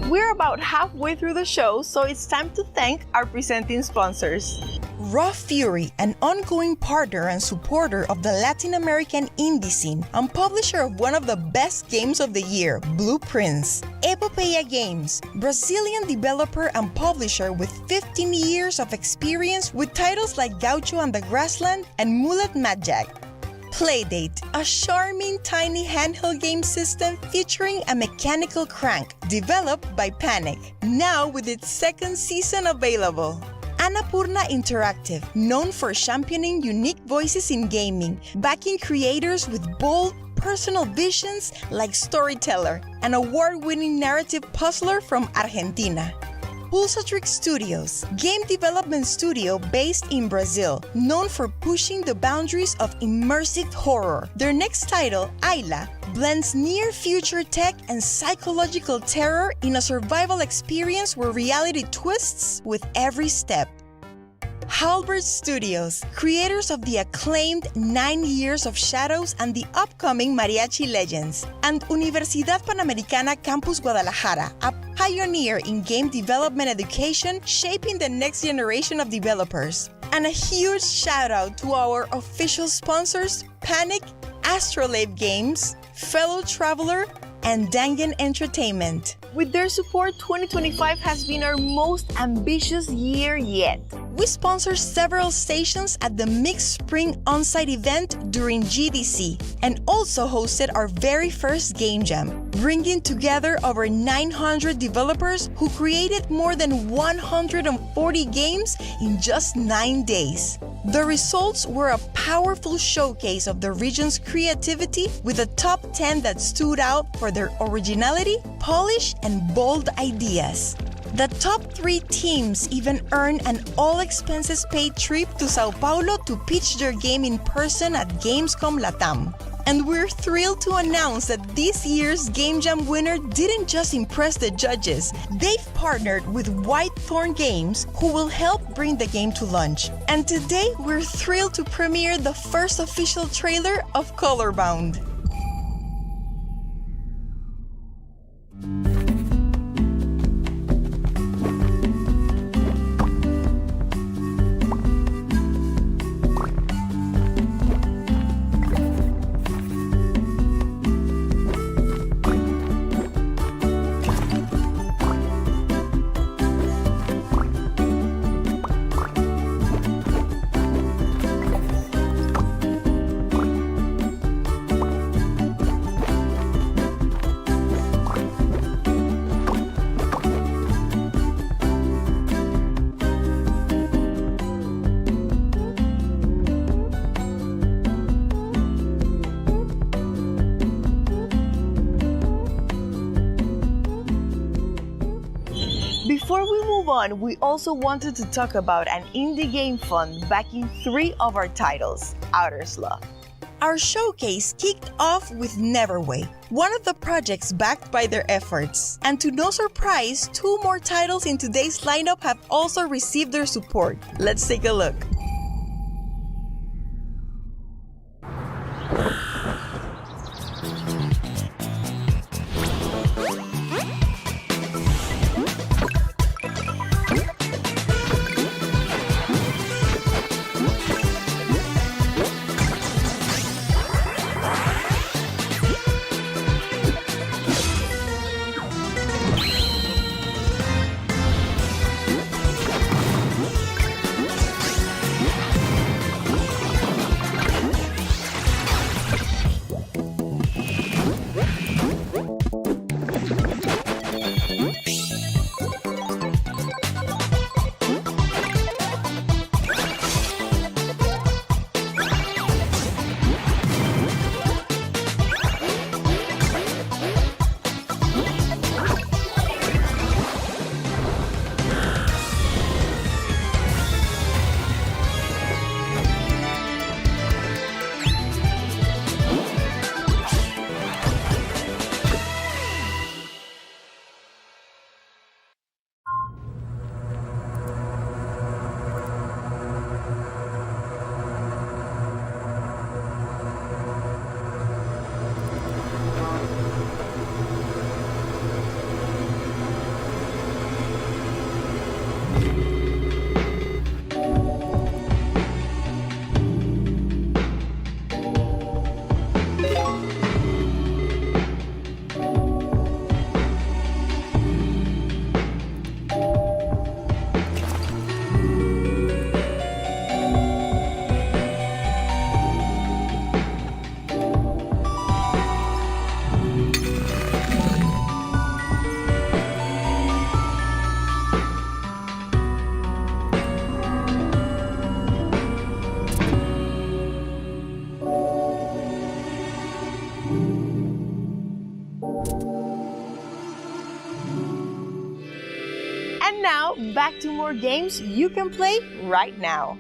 Speaker 22: We're about halfway through the show, so it's time to thank our presenting sponsors.
Speaker 23: Raw Fury, an ongoing partner and supporter of the Latin American indie scene and publisher of one of the best games of the year, Blueprints. Epopeia Games, Brazilian developer and publisher with 15 years of experience with titles like Gaucho and the Grassland and Mullet Magic. Playdate, a charming tiny handheld game system featuring a mechanical crank, developed by Panic, now with its second season available. Annapurna Interactive, known for championing unique voices in gaming, backing creators with bold, personal visions like Storyteller, an award-winning narrative puzzler from Argentina. Pulsatrix Studios, game development studio based in Brazil, known for pushing the boundaries of immersive horror. Their next title, Ayla, blends near-future tech and psychological terror in a survival experience where reality twists with every step. Halberd Studios, creators of the acclaimed 9 Years of Shadows and the upcoming Mariachi Legends, and Universidad Panamericana Campus Guadalajara, a pioneer in game development education shaping the next generation of developers. And a huge shout out to our official sponsors, Panic, Astrolabe Games, Fellow Traveler, and Dangan Entertainment.
Speaker 22: With their support, 2025 has been our most ambitious year yet.
Speaker 23: We sponsored several stations at the Mixed Spring on-site event during GDC and also hosted our very first Game Jam, bringing together over 900 developers who created more than 140 games in just 9 days. The results were a powerful showcase of the region's creativity with a top 10 that stood out for their originality, polish, and bold ideas. The top 3 teams even earned an all-expenses-paid trip to Sao Paulo to pitch their game in person at Gamescom Latam. And we're thrilled to announce that this year's Game Jam winner didn't just impress the judges. They've partnered with Whitethorn Games, who will help bring the game to launch. And today, we're thrilled to premiere the first official trailer of Colorbound.
Speaker 22: Before we move on, we also wanted to talk about an indie game fund backing 3 of our titles, Outer Sloth.
Speaker 23: Our showcase kicked off with Neverway, one of the projects backed by their efforts. And to no surprise, 2 more titles in today's lineup have also received their support. Let's take a look. And now, back to more games you can play right now.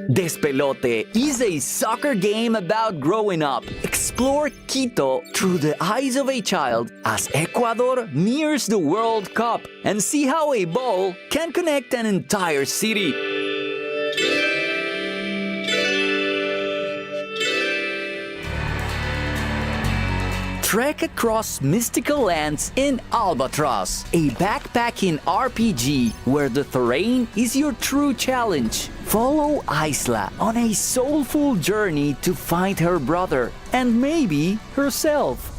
Speaker 4: Despelote is a soccer game about growing up. Explore Quito through the eyes of a child as Ecuador nears the World Cup and see how a ball can connect an entire city. Trek across mystical lands in Albatross, a backpacking RPG where the terrain is your true challenge. Follow Isla on a soulful journey to find her brother and maybe herself.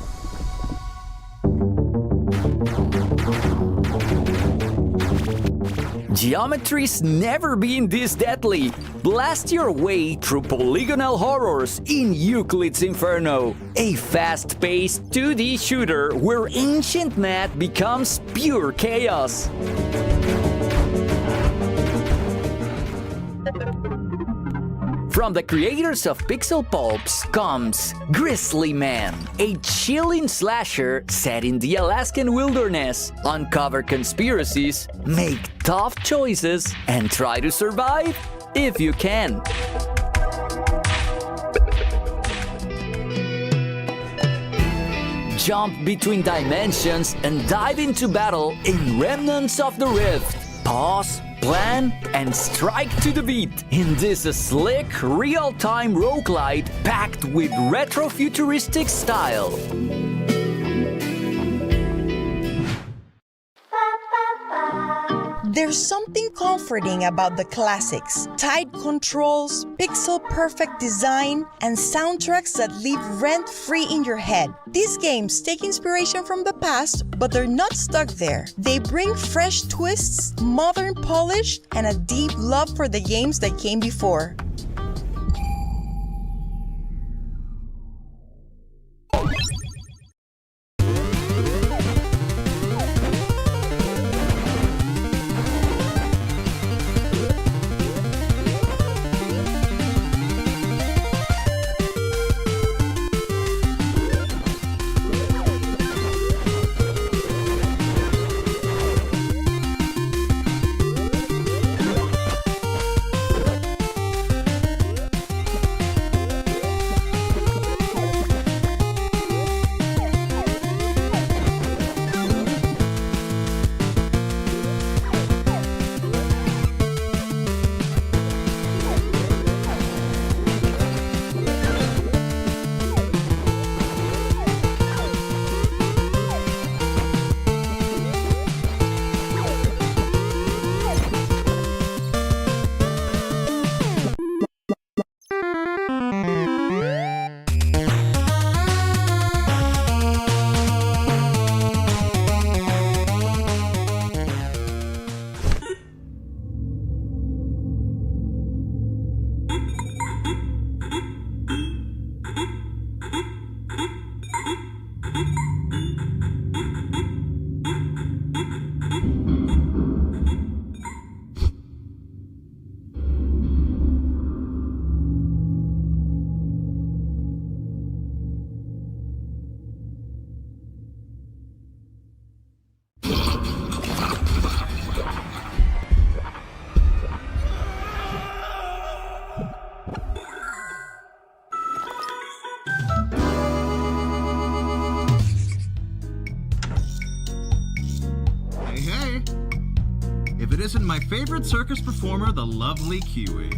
Speaker 4: Geometry's never been this deadly. Blast your way through polygonal horrors in Euclid's Inferno, a fast-paced 2D shooter where ancient math becomes pure chaos. From the creators of Pixel Pulps comes Grizzly Man, a chilling slasher set in the Alaskan wilderness. Uncover conspiracies, make tough choices, and try to survive if you can. Jump between dimensions and dive into battle in Remnants of the Rift. Pause, plan, and strike to the beat in this slick, real-time roguelite packed with retro-futuristic style.
Speaker 23: There's something comforting about the classics. Tight controls, pixel-perfect design, and soundtracks that live rent-free in your head. These games take inspiration from the past, but they're not stuck there. They bring fresh twists, modern polish, and a deep love for the games that came before.
Speaker 11: If it isn't my favorite circus performer, the lovely Kiwi.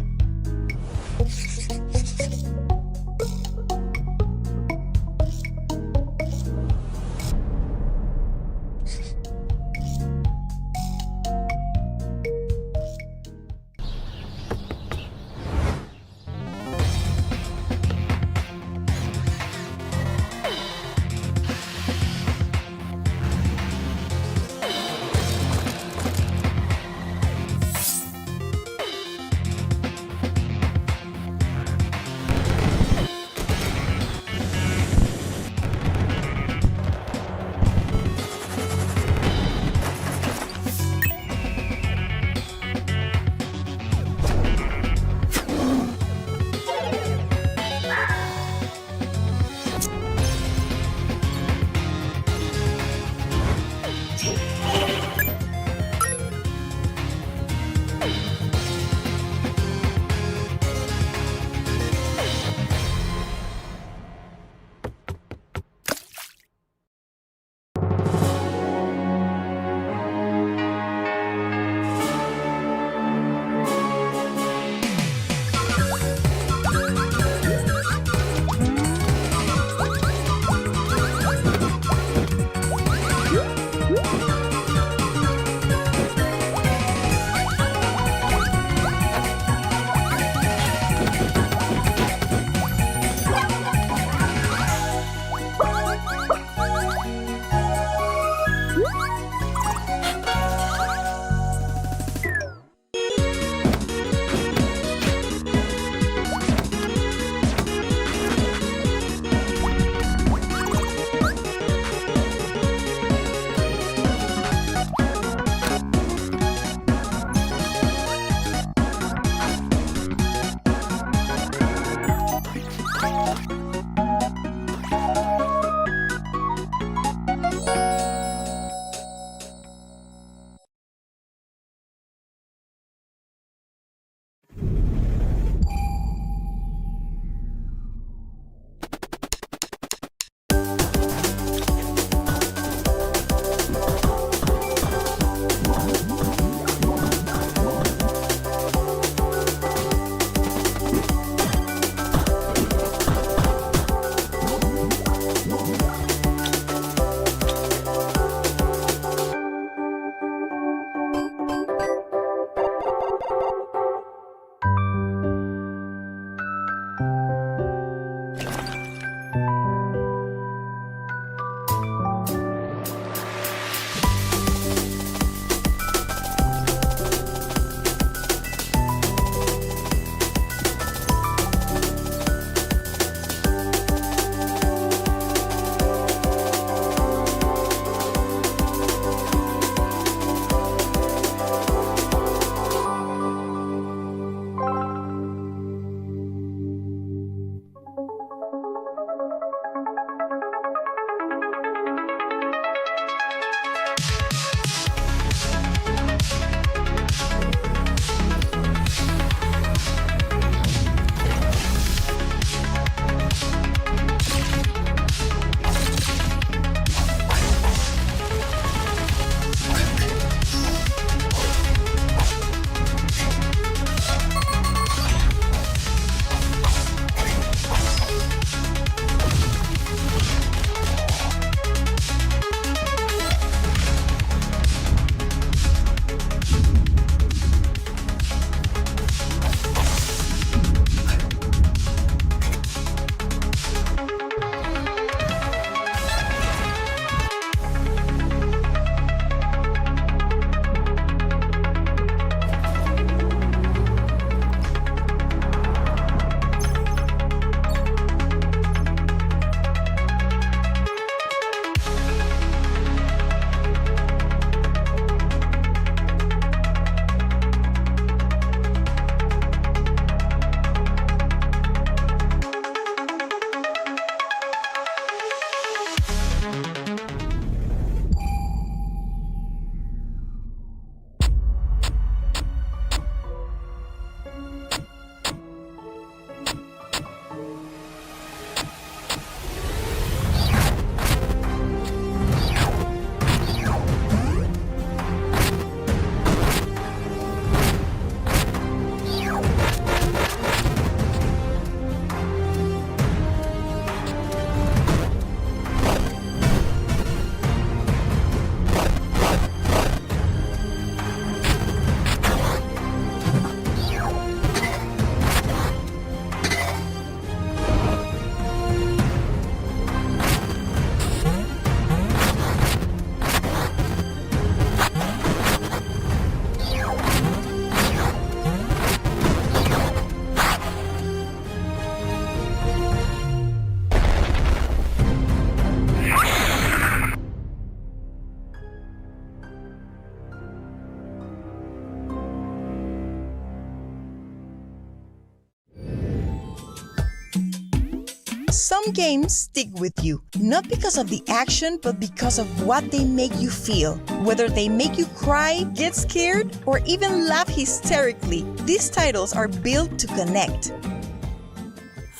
Speaker 23: Some games stick with you, not because of the action, but because of what they make you feel. Whether they make you cry, get scared, or even laugh hysterically, these titles are built to connect.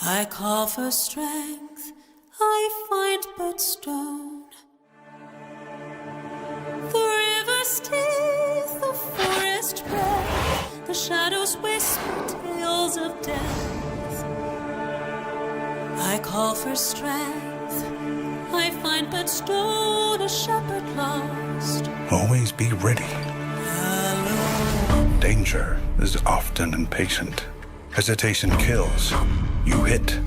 Speaker 26: I call for strength, I find but stone. The river's teeth, the forest breath, the shadows whisper tales of death. I call for strength, I find but stone, a shepherd lost.
Speaker 2: Always be ready. Danger is often impatient. Hesitation kills. You hit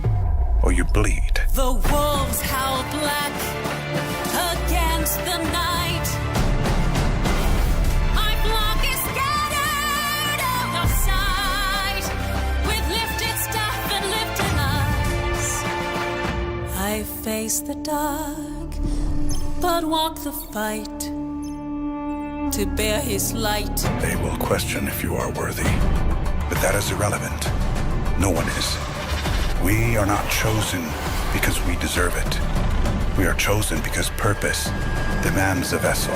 Speaker 2: or you bleed.
Speaker 26: The wolves howl black against the night. My flock is scattered out of sight, with lifted staff and lifted eyes. I face the dark, but walk the fight to bear his light.
Speaker 2: They will question if you are worthy, but that is irrelevant. No one is. We are not chosen because we deserve it. We are chosen because purpose demands a vessel.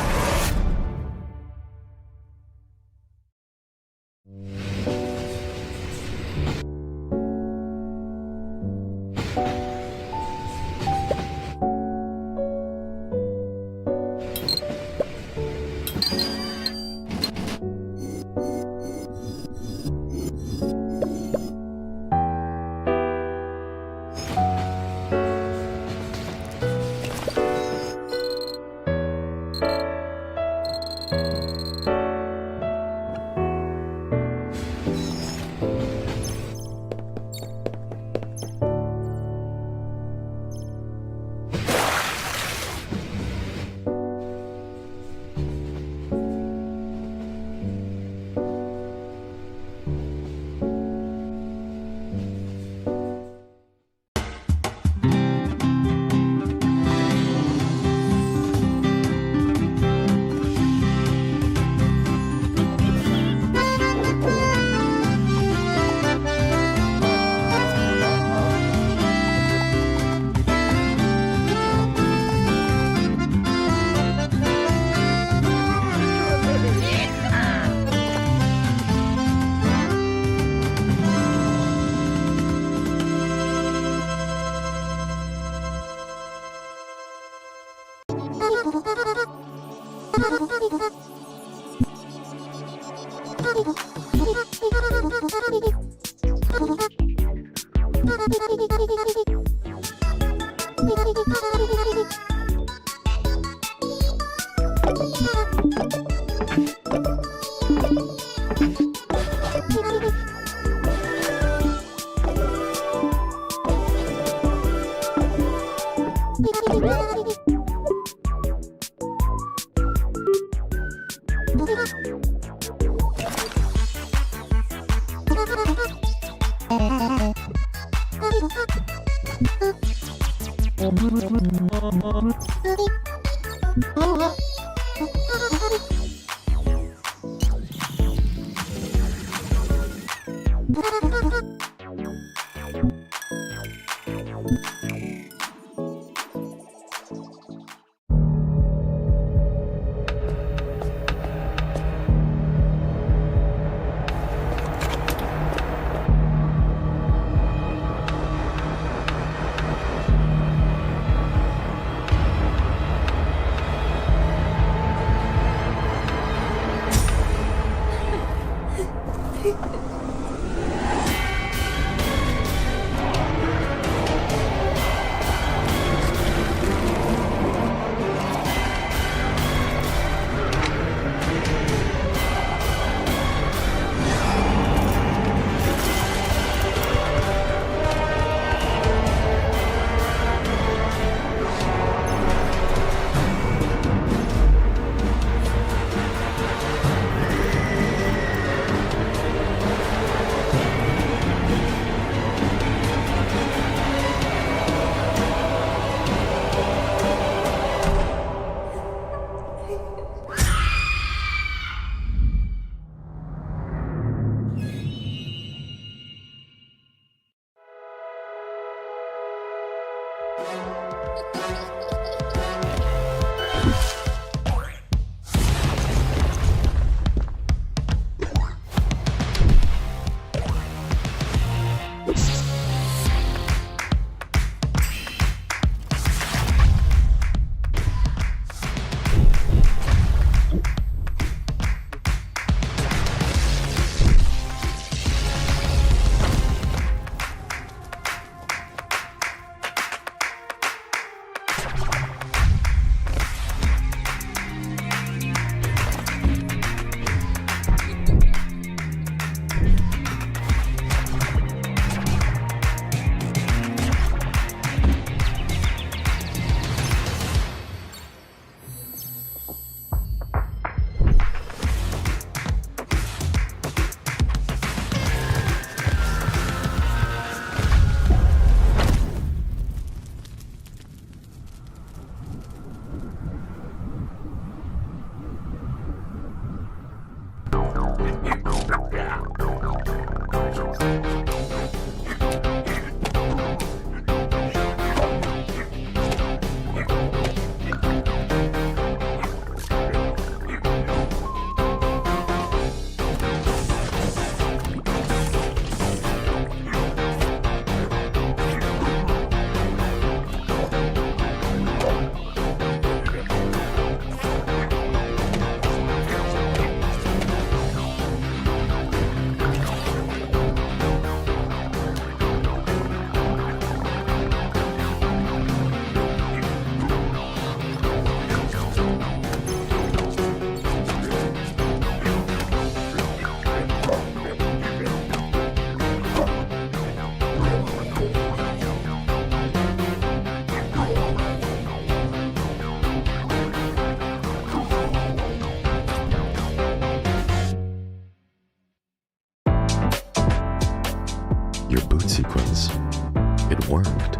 Speaker 3: worked.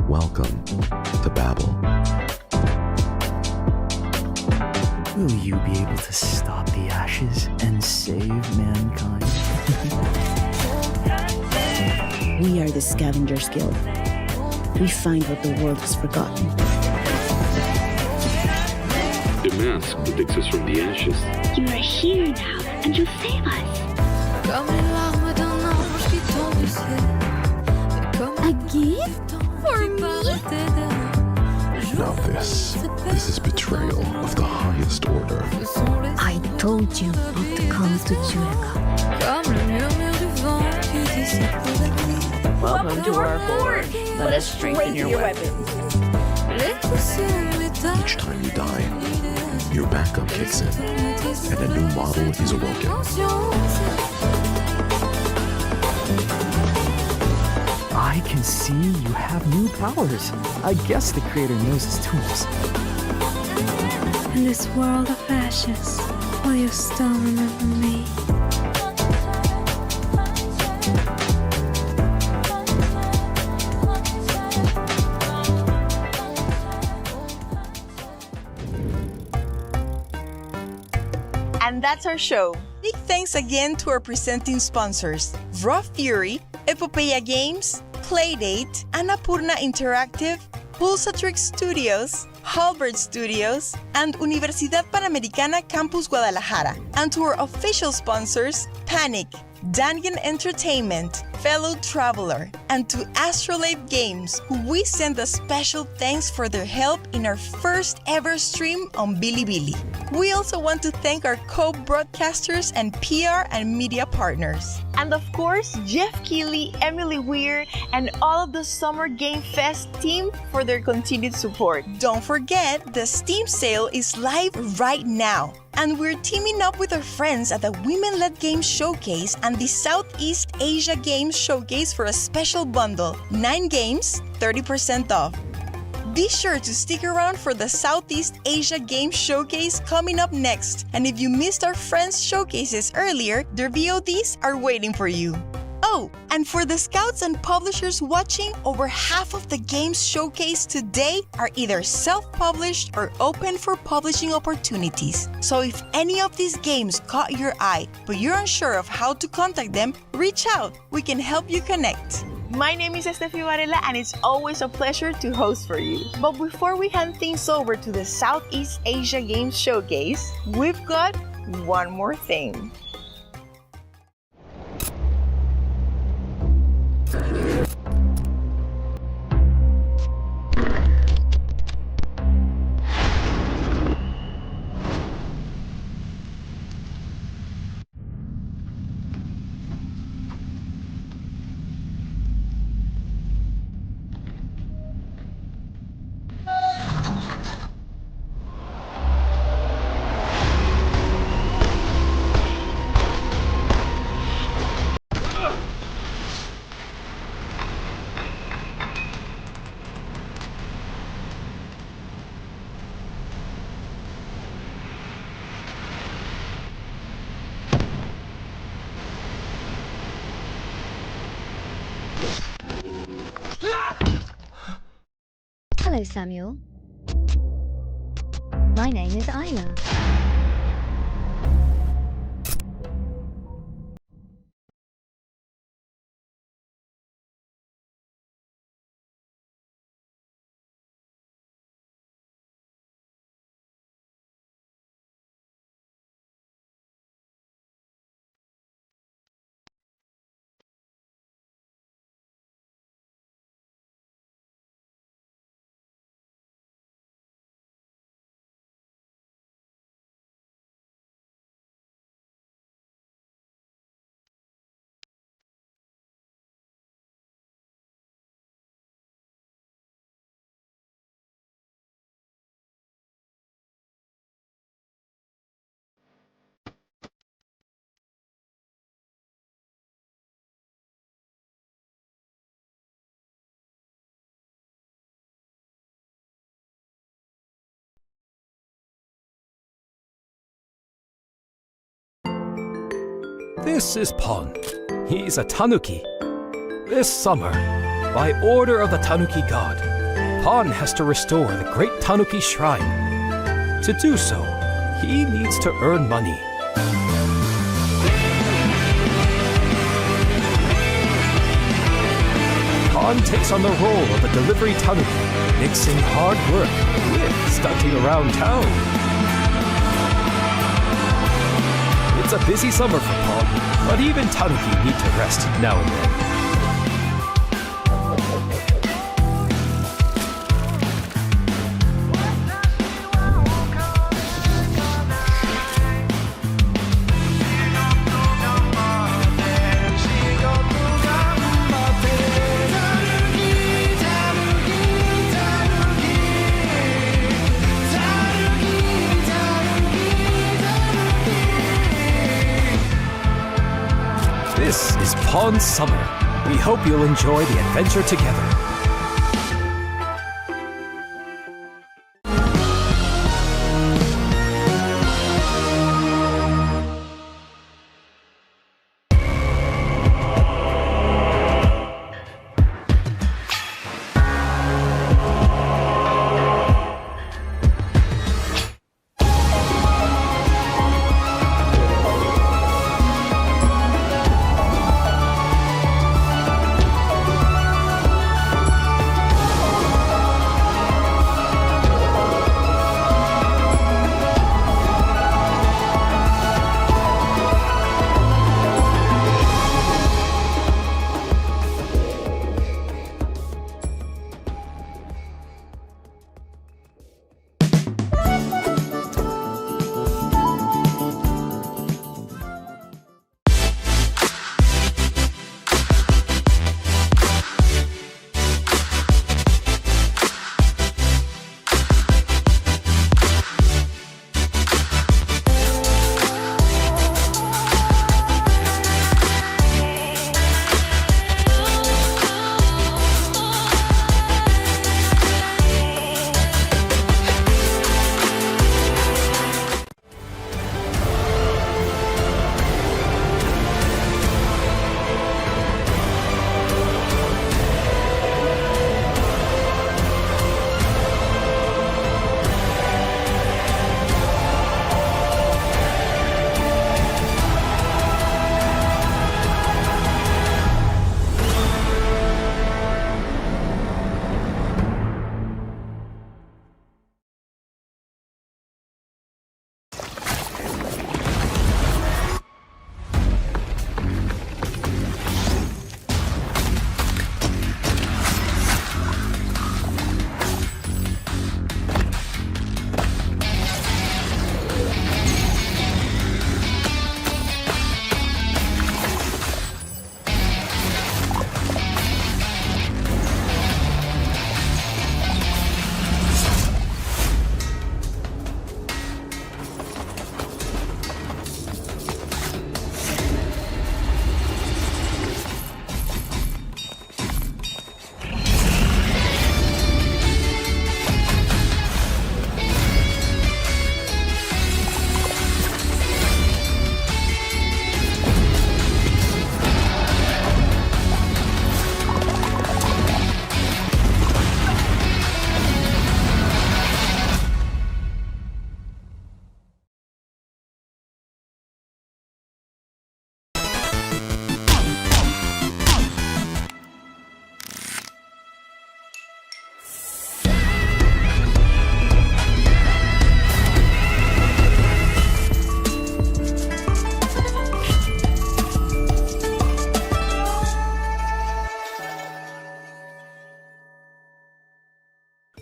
Speaker 3: Welcome to Babel.
Speaker 12: Will you be able to stop the ashes and save mankind?
Speaker 13: We are the Scavengers Guild. We find what the world has forgotten.
Speaker 15: The mask that takes us from the ashes.
Speaker 13: You are here now, and you'll save us. A gift? For me?
Speaker 3: Now this is betrayal of the highest order.
Speaker 13: I told you not to come to Chueka.
Speaker 24: Welcome to our board. Let us strengthen your weapons.
Speaker 3: Each time you die, your backup kicks in, and a new model is awoken.
Speaker 12: I can see you have new powers. I guess the creator knows his tools.
Speaker 16: In this world of ashes, will you still remember me?
Speaker 23: And that's our show. Big thanks again to our presenting sponsors, Raw Fury, Epopeya Games, Playdate, Annapurna Interactive, Pulsatrix Studios, Halbert Studios, and Universidad Panamericana Campus Guadalajara. And to our official sponsors, Panic, Dangan Entertainment, Fellow Traveler, and to Astrolabe Games, who we send a special thanks for their help in our first ever stream on Bilibili. We also want to thank our co-broadcasters and PR and media partners. And of course, Jeff Keighley, Emily Weir, and all of the Summer Game Fest team for their continued support. Don't forget, the Steam sale is live right now. And we're teaming up with our friends at the Women-Led Games Showcase and the Southeast Asia Games Showcase for a special bundle. 9 games, 30% off. Be sure to stick around for the Southeast Asia Games Showcase coming up next. And if you missed our friends' showcases earlier, their VODs are waiting for you. Oh, and for the scouts and publishers watching, over half of the games showcased today are either self-published or open for publishing opportunities. So if any of these games caught your eye, but you're unsure of how to contact them, reach out. We can help you connect. My name is Estefi Varela, and it's always a pleasure to host for you. But before we hand things over to the Southeast Asia Games Showcase, we've got one more thing.
Speaker 17: Hello, Samuel. My name is Isla.
Speaker 27: This is Pon. He's a tanuki. This summer,
Speaker 1: By order of the Tanuki god, Pon has to restore the great Tanuki shrine. To do so, he needs to earn money. Pon takes on the role of a delivery Tanuki, mixing hard work with stunting around town. It's a busy summer for Pon, but even Tanuki need to rest now and then. This is Pon Summer. We hope you'll enjoy the adventure together.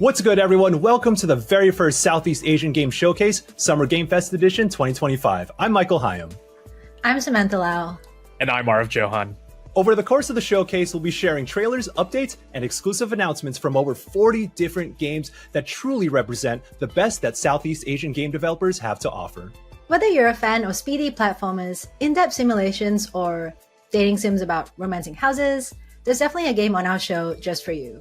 Speaker 14: What's good, everyone? Welcome to the very first Southeast Asian Game Showcase, Summer Game Fest Edition 2025. I'm Michael Hyam.
Speaker 18: I'm Samantha Lau.
Speaker 19: And I'm Arav Johan.
Speaker 14: Over the course of the showcase, we'll be sharing trailers, updates, and exclusive announcements from over 40 different games that truly represent the best that Southeast Asian game developers have to offer.
Speaker 18: Whether you're a fan of speedy platformers, in-depth simulations, or dating sims about romancing houses, there's definitely a game on our show just for you.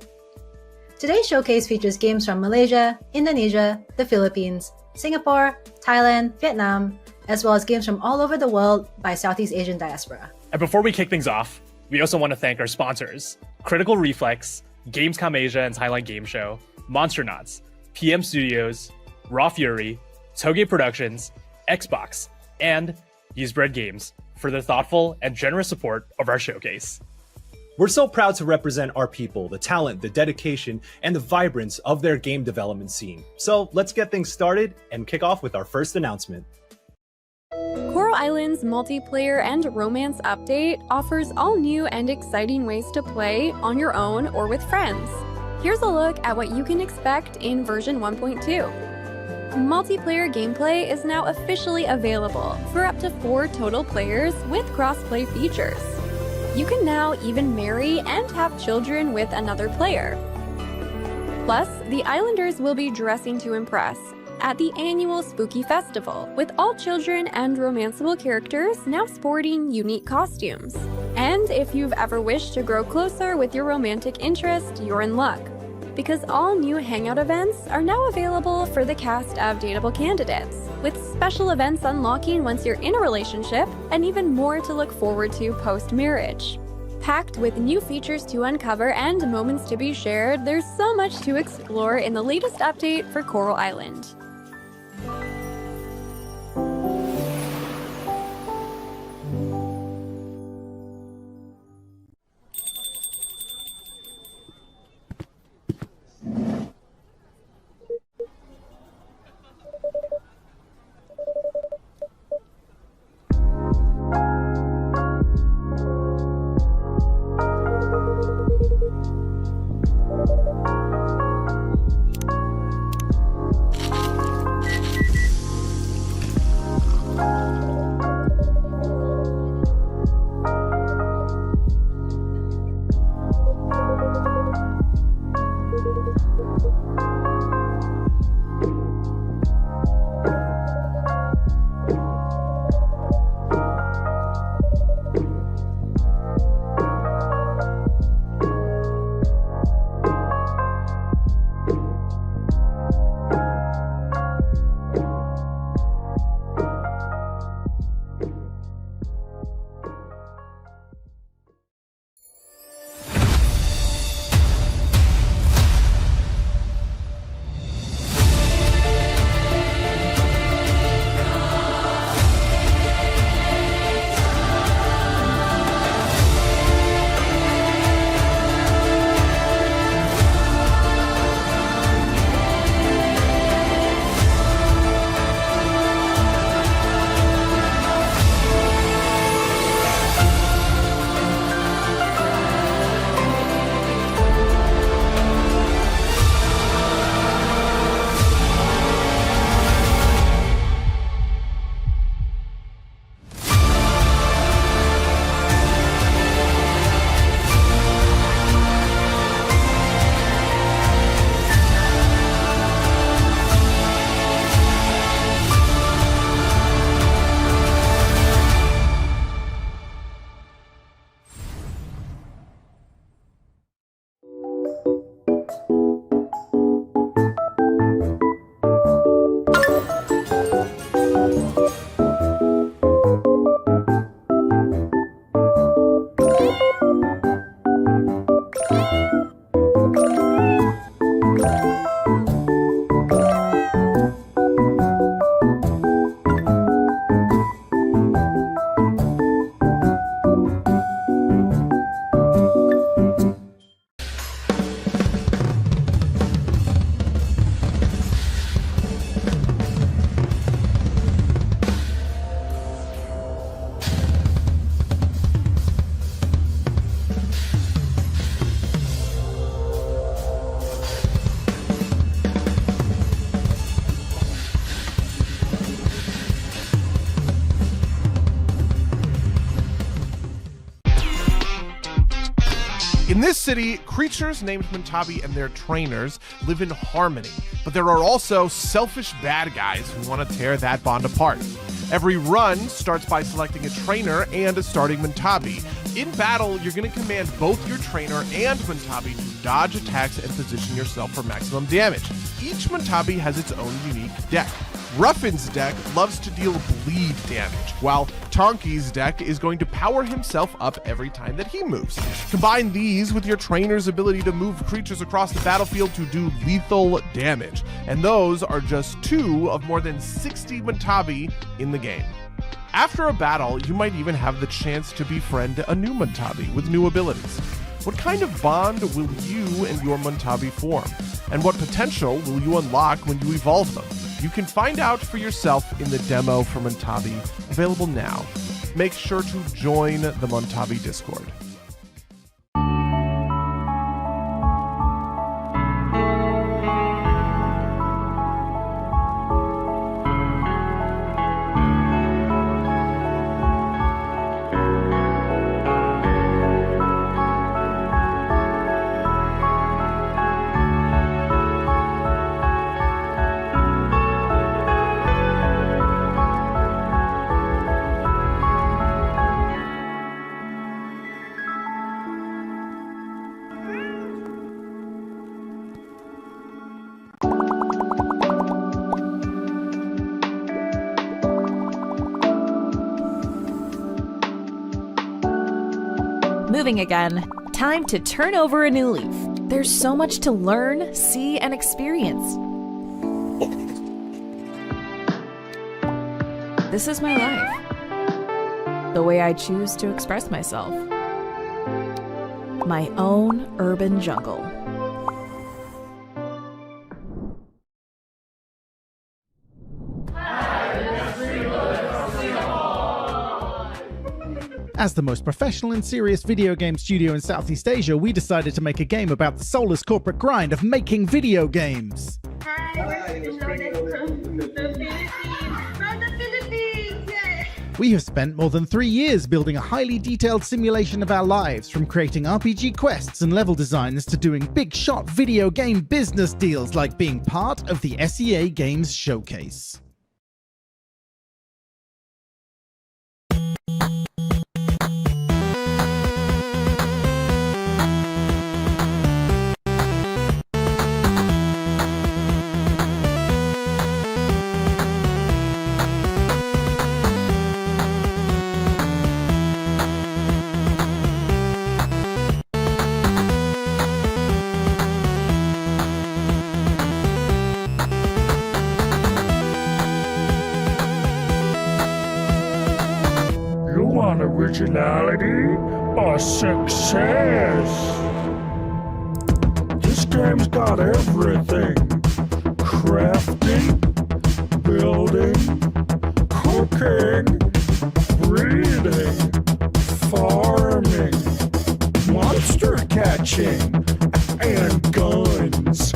Speaker 18: Today's showcase features games from Malaysia, Indonesia, the Philippines, Singapore, Thailand, Vietnam, as well as games from all over the world by Southeast Asian diaspora.
Speaker 19: And before we kick things off, we also want to thank our sponsors.
Speaker 5: Critical Reflex, Gamescom Asia and Thailand Game Show, Monsternauts, PM Studios, Raw Fury, Toge Productions, Xbox, and Usebread Games for their thoughtful and generous support of our showcase.
Speaker 14: We're so proud to represent our people, the talent, the dedication, and the vibrance of their game development scene. So let's get things started and kick off with our first announcement.
Speaker 6: Coral Island's multiplayer and romance update offers all new and exciting ways to play on your own or with friends. Here's a look at what you can expect in version 1.2. Multiplayer gameplay is now officially available for up to 4 total players with crossplay features. You can now even marry and have children with another player. Plus, the Islanders will be dressing to impress at the annual Spooky Festival, with all children and romanceable characters now sporting unique costumes. And if you've ever wished to grow closer with your romantic interest, you're in luck, because all new Hangout events are now available for the cast of dateable candidates, with special events unlocking once you're in a relationship, and even more to look forward to post-marriage. Packed with new features to uncover and moments to be shared, there's so much to explore in the latest update for Coral Island.
Speaker 7: In this city, creatures named Mintabi and their trainers live in harmony, but there are also selfish bad guys who want to tear that bond apart. Every run starts by selecting a trainer and a starting Mintabi. In battle, you're going to command both your trainer and Mintabi to dodge attacks and position yourself for maximum damage. Each Mintabi has its own unique deck. Ruffin's deck loves to deal bleed damage, while Tonki's deck is going to power himself up every time that he moves. Combine these with your trainer's ability to move creatures across the battlefield to do lethal damage, and those are just 2 of more than 60 Montavi in the game. After a battle, you might even have the chance to befriend a new Montavi with new abilities. What kind of bond will you and your Montavi form? And what potential will you unlock when you evolve them? You can find out for yourself in the demo for Montavi, available now. Make sure to join the Montavi Discord.
Speaker 8: Moving again, time to turn over a new leaf. There's so much to learn, see, and experience. This is my life. The way I choose to express myself. My own urban jungle.
Speaker 9: As the most professional and serious video game studio in Southeast Asia, we decided to make a game about the soulless corporate grind of making video games. We have spent more than 3 years building a highly detailed simulation of our lives, from creating RPG quests and level designs to doing big shot video game business deals like being part of the SEA Games Showcase.
Speaker 19: Originality or success? This game's got everything. Crafting, building, cooking, breeding, farming, monster catching, and guns.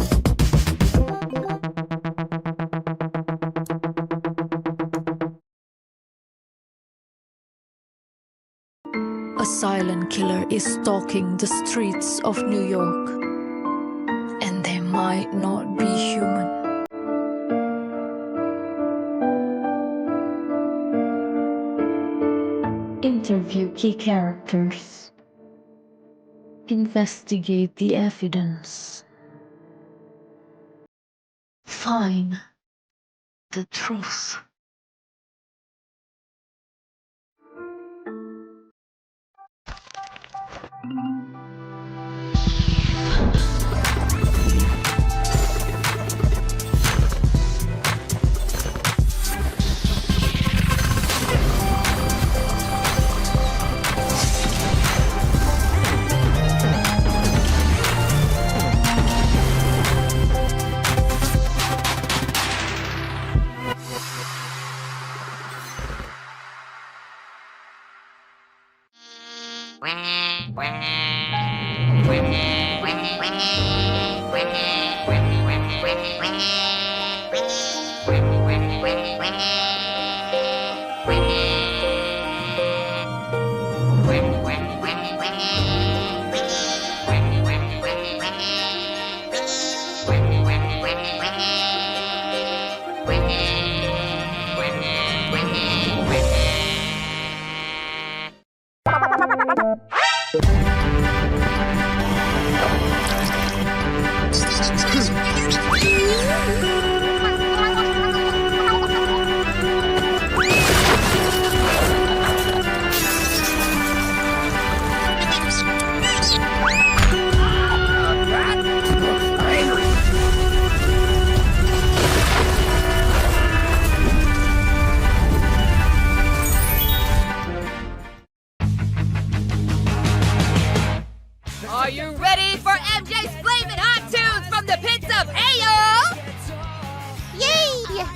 Speaker 20: A silent killer is stalking the streets of New York, and they might not be human. Interview key characters. Investigate the evidence. Find the truth.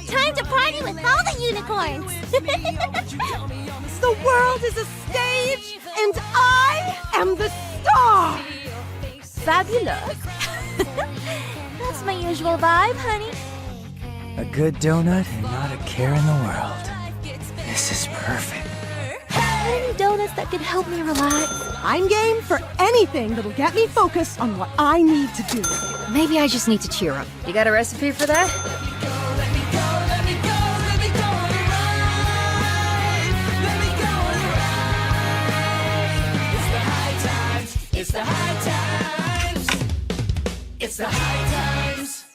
Speaker 4: Time to party with all the unicorns!
Speaker 10: The world is a stage, and I am the star!
Speaker 4: Fabulous! That's my usual vibe, honey.
Speaker 12: A good donut and not a care in the world. This is perfect.
Speaker 4: Any donuts that could help me relax?
Speaker 10: I'm game for anything that'll get me focused on what I need to do.
Speaker 4: Maybe I just need to cheer up. You got a recipe for that?
Speaker 26: It's the high times. It's the high times.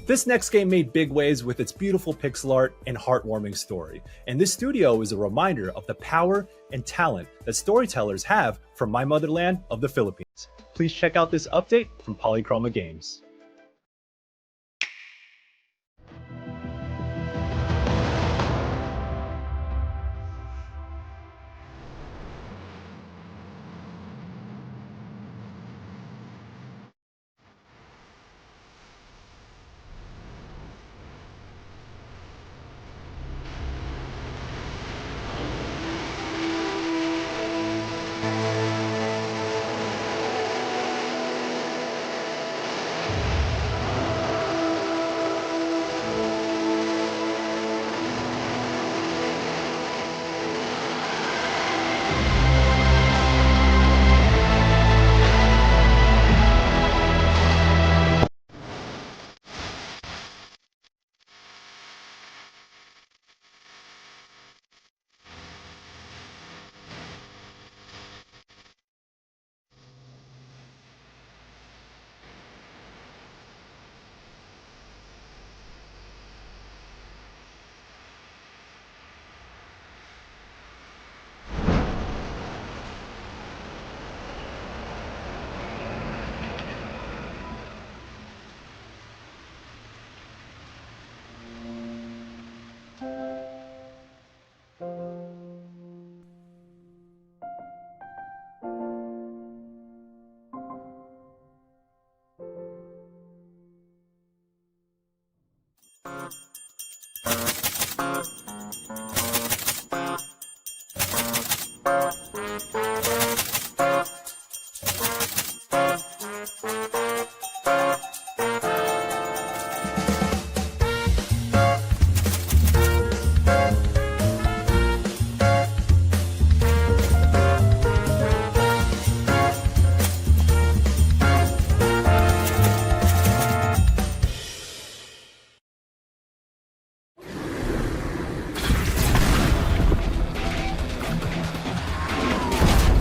Speaker 14: This next game made big waves with its beautiful pixel art and heartwarming story, and this studio is a reminder of the power and talent that storytellers have from my motherland of the Philippines. Please check out this update from Polychroma Games.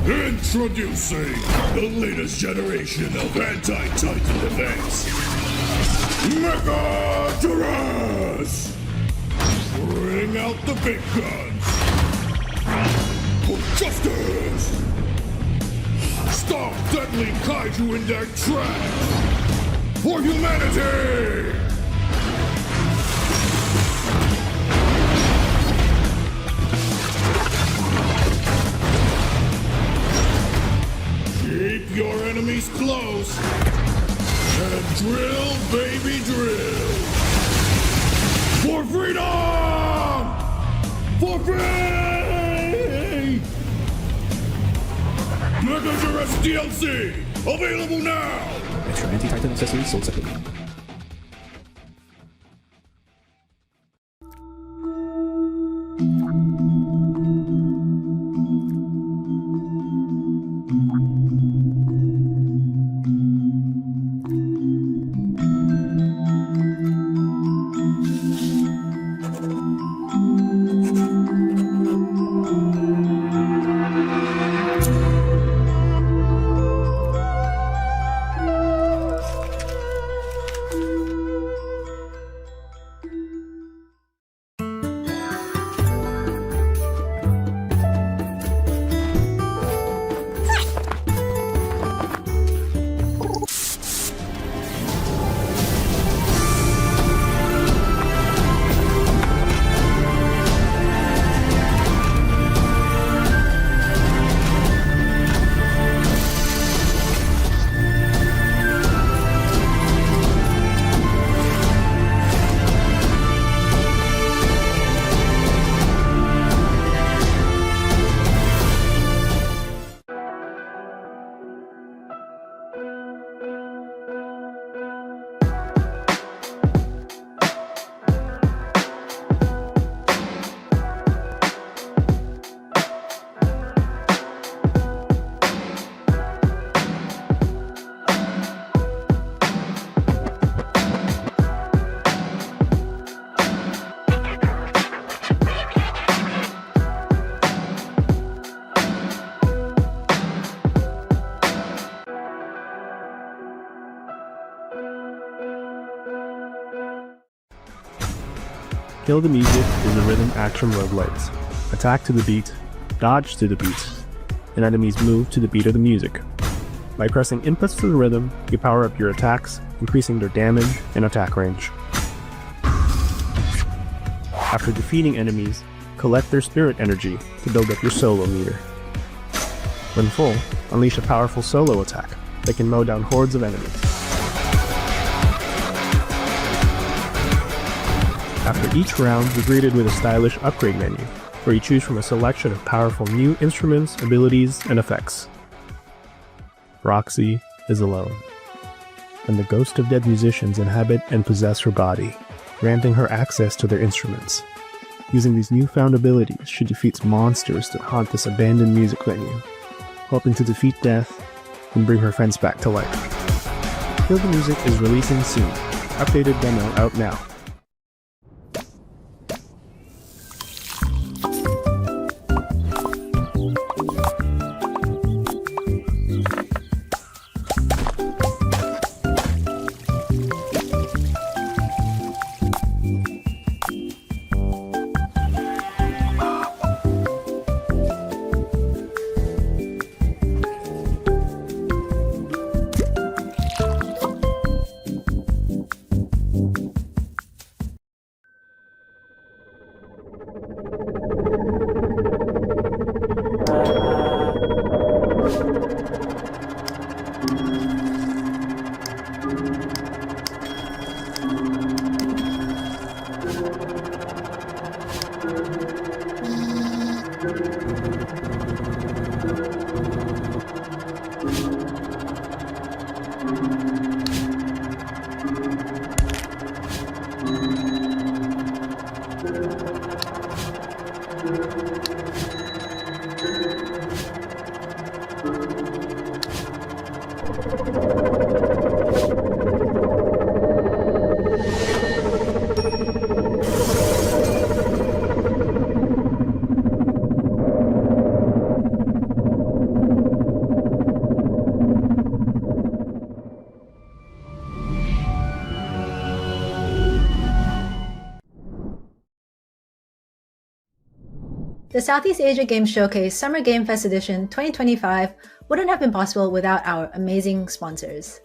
Speaker 19: Introducing the latest generation of anti-Titan defense, Mega Duress! Bring out the big guns for justice! Stop deadly kaiju in their tracks for humanity! Keep your enemies close and drill, baby, drill! For freedom! For free! Mega Duress DLC! Available now!
Speaker 3: Extra anti-Titan accessories sold separately.
Speaker 2: Kill the Music is a rhythm action roguelite. Attack to the beat, dodge to the beat, and enemies move to the beat of the music. By pressing inputs to the rhythm, you power up your attacks, increasing their damage and attack range. After defeating enemies, collect their spirit energy to build up your solo meter. When full, unleash a powerful solo attack that can mow down hordes of enemies. After each round, you're greeted with a stylish upgrade menu, where you choose from a selection of powerful new instruments, abilities, and effects. Roxy is alone, and the ghost of dead musicians inhabit and possess her body, granting her access to their instruments. Using these newfound abilities, she defeats monsters that haunt this abandoned music venue, hoping to defeat death and bring her friends back to life. Kill the Music is releasing soon. Updated demo out now.
Speaker 18: The Southeast Asia Games Showcase Summer Game Fest Edition 2025 wouldn't have been possible without our amazing sponsors.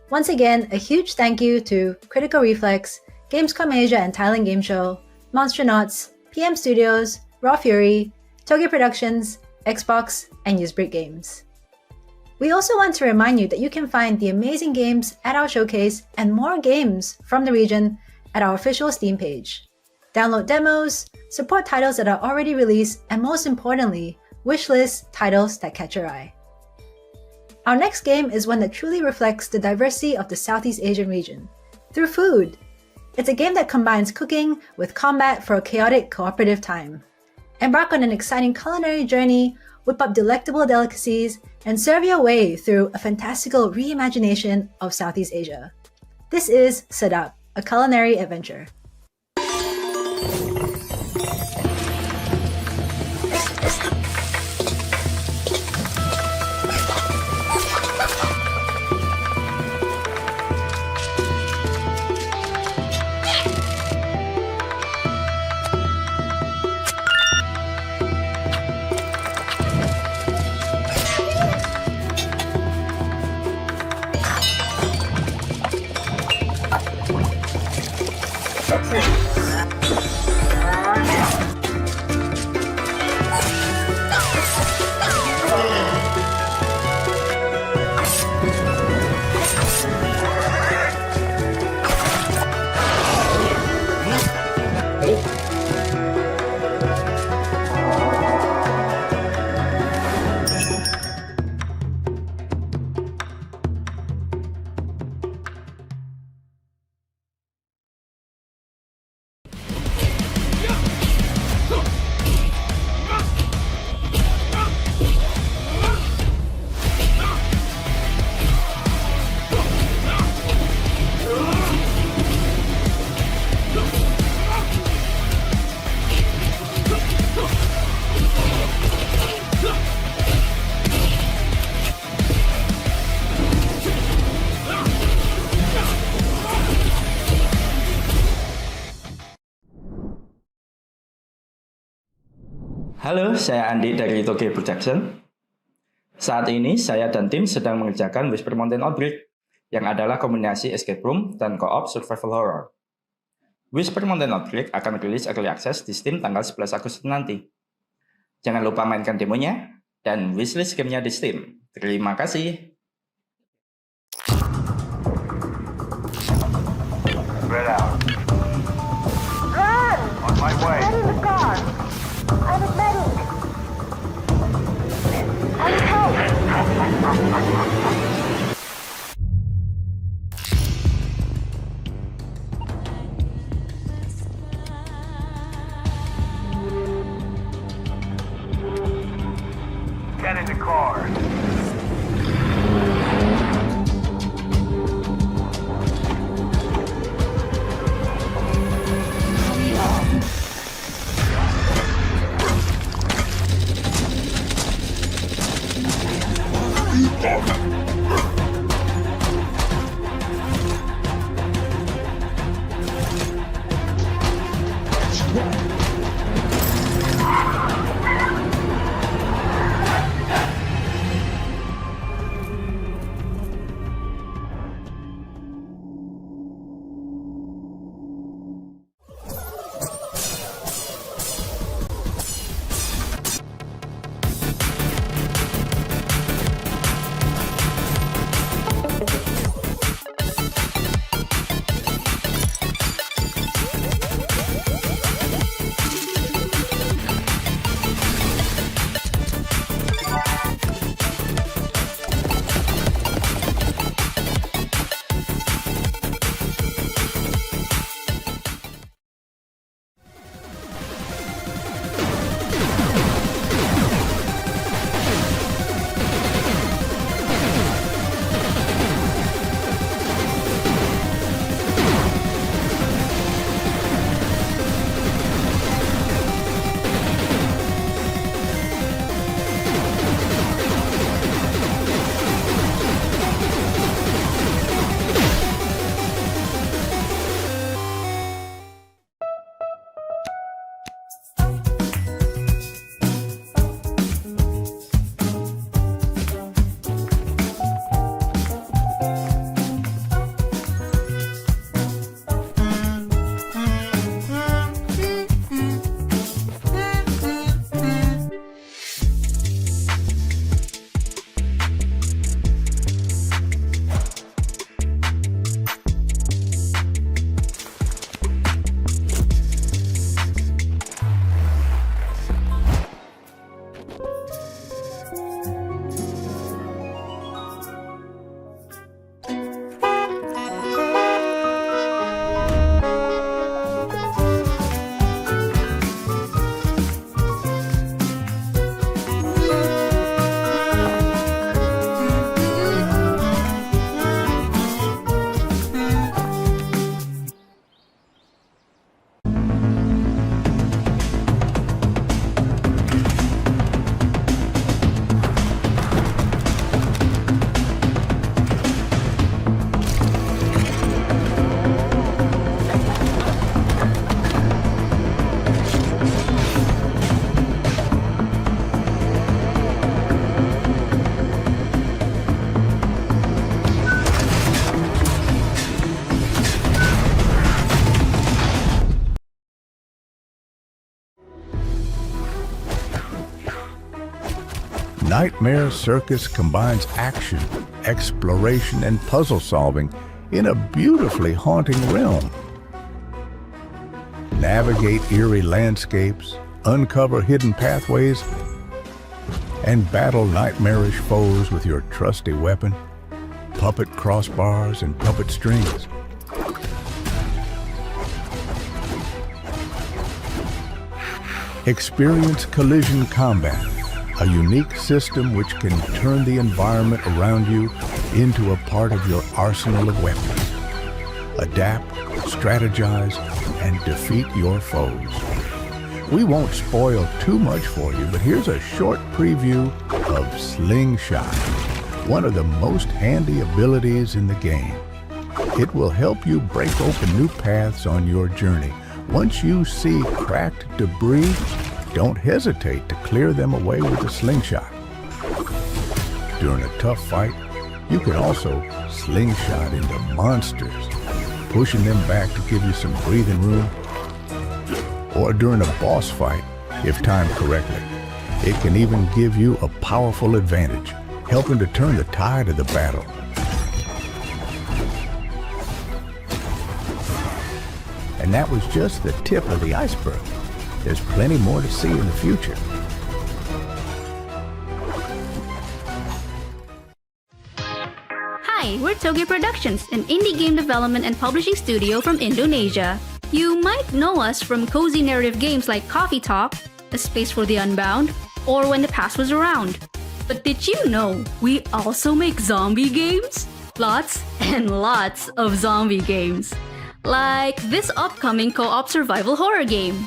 Speaker 18: Once again, a huge thank you to Critical Reflex, Gamescom Asia and Thailand Game Show, Monstronauts, PM Studios, Raw Fury, Toge Productions, Xbox, and Usebrick Games. We also want to remind you that you can find the amazing games at our showcase and more games from the region at our official Steam page. Download demos, support titles that are already released, and most importantly, wishlist titles that catch your eye. Our next game is one that truly reflects the diversity of the Southeast Asian region, through food. It's a game that combines cooking with combat for a chaotic cooperative time. Embark on an exciting culinary journey, whip up delectable delicacies, and serve your way through a fantastical reimagination of Southeast Asia. This is Sedap, a culinary adventure.
Speaker 11: Halo, saya Andi dari Tokyo Production. Saat ini saya dan tim sedang mengerjakan Whisper Mountain Outbreak, yang adalah kombinasi escape room dan co-op survival horror. Whisper Mountain Outbreak akan rilis early access di Steam tanggal 11 Agustus nanti. Jangan lupa mainkan demonya dan wishlist gamenya di Steam. Terima kasih.
Speaker 13: Spread out. Run! On my way. Get in the car. I'm a medic. I need help. Get in the car.
Speaker 15: Nightmare Circus combines action, exploration, and puzzle solving in a beautifully haunting realm. Navigate eerie landscapes, uncover hidden pathways, and battle nightmarish foes with your trusty weapon, puppet crossbars, and puppet strings. Experience collision combat, a unique system which can turn the environment around you into a part of your arsenal of weapons. Adapt, strategize, and defeat your foes. We won't spoil too much for you, but here's a short preview of Slingshot, one of the most handy abilities in the game. It will help you break open new paths on your journey. Once you see cracked debris, don't hesitate to clear them away with a slingshot. During a tough fight, you can also slingshot into monsters, pushing them back to give you some breathing room. Or during a boss fight, if timed correctly, it can even give you a powerful advantage, helping to turn the tide of the battle. And that was just the tip of the iceberg. There's plenty more to see in the future.
Speaker 16: Hi, we're Toge Productions, an indie game development and publishing studio from Indonesia. You might know us from cozy narrative games like Coffee Talk, A Space for the Unbound, or When the Past Was Around. But did you know we also make zombie games? Lots and lots of zombie games. Like this upcoming co-op survival horror game.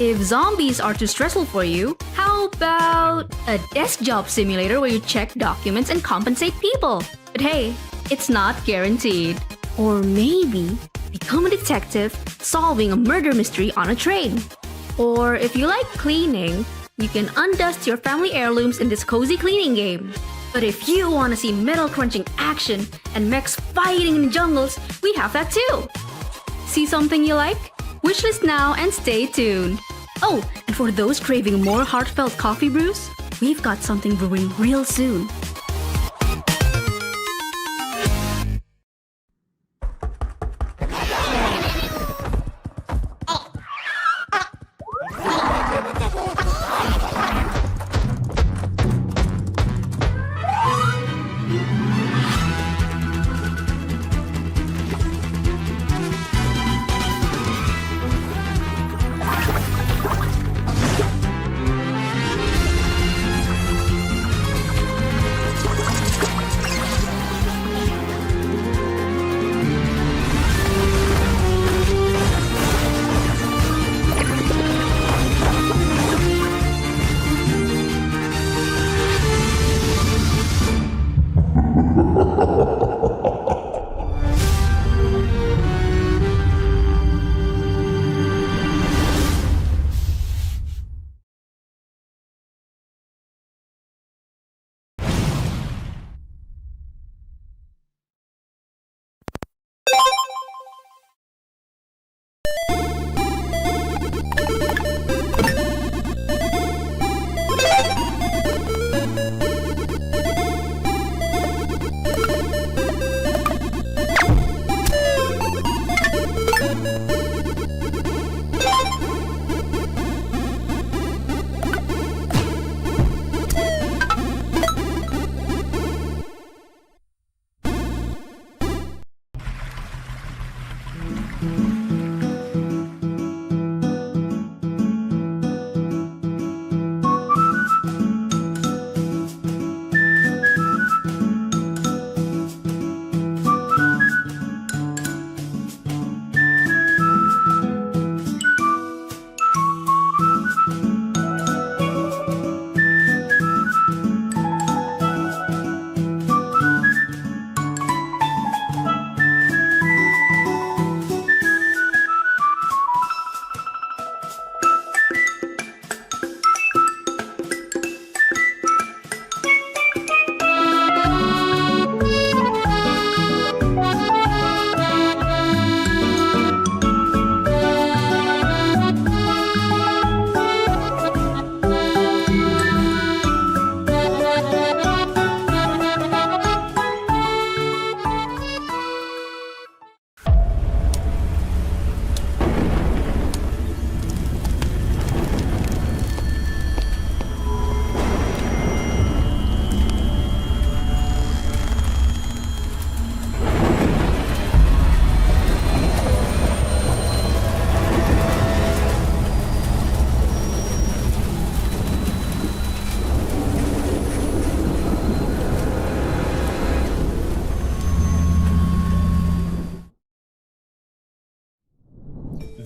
Speaker 16: If zombies are too stressful for you, how about a desk job simulator where you check documents and compensate people? But hey, it's not guaranteed. Or maybe become a detective solving a murder mystery on a train. Or if you like cleaning, you can undust your family heirlooms in this cozy cleaning game. But if you want to see metal crunching action and mechs fighting in jungles, we have that too. See something you like? Wishlist now and stay tuned. Oh, and for those craving more heartfelt coffee brews, we've got something brewing real soon.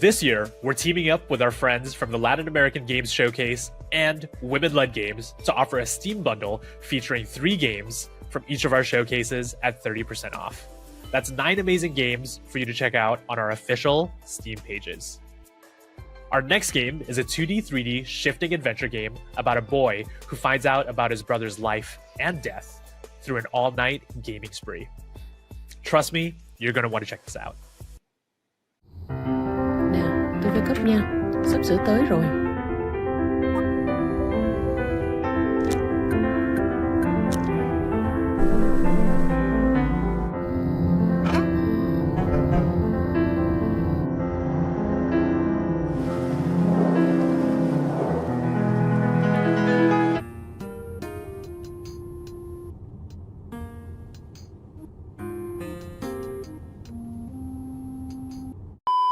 Speaker 5: This year, we're teaming up with our friends from the Latin American Games Showcase and Women-Led Games to offer a Steam bundle featuring 3 games from each of our showcases at 30% off. That's 9 amazing games for you to check out on our official Steam pages. Our next game is a 2D, 3D shifting adventure game about a boy who finds out about his brother's life and death through an all-night gaming spree. Trust me, you're going to want to check this out.
Speaker 17: Nè, tôi phải cất nha, sắp sửa tới rồi.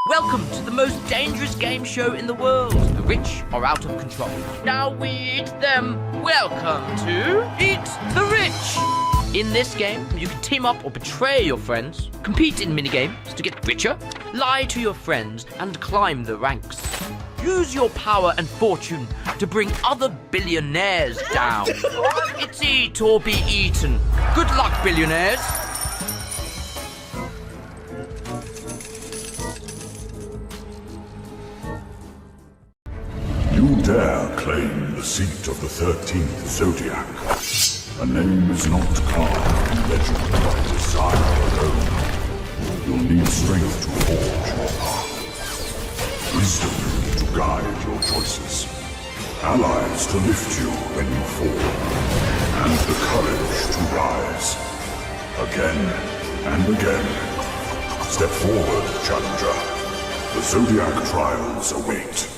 Speaker 21: Welcome to the most dangerous game show in the world. The rich are out of control. Now we eat them. Welcome to Eat the Rich. In this game, you can team up or betray your friends, compete in minigames to get richer, lie to your friends, and climb the ranks. Use your power and fortune to bring other billionaires down. It's eat or be eaten. Good luck, billionaires.
Speaker 19: You dare claim the seat of the 13th Zodiac. A name is not carved in legend by desire alone. You'll need strength to forge your path, wisdom to guide your choices, allies to lift you when you fall, and the courage to rise. Again and again. Step forward, challenger. The Zodiac trials await.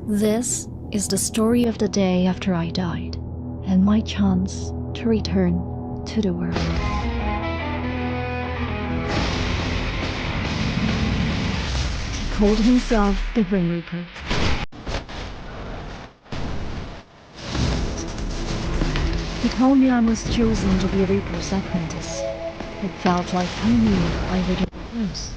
Speaker 20: This is the story of the day after I died, and my chance to return to the world. He called himself the Grim Reaper. He told me I was chosen to be Reaper's apprentice. It felt like he knew I would lose.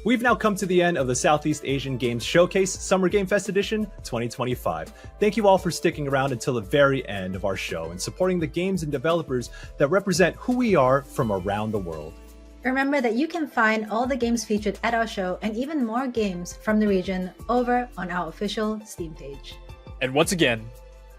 Speaker 14: We've now come to the end of the Southeast Asian Games Showcase Summer Game Fest Edition 2025. Thank you all for sticking around until the very end of our show and supporting the games and developers that represent who we are from around the world.
Speaker 18: Remember that you can find all the games featured at our show and even more games from the region over on our official Steam page.
Speaker 5: And once again,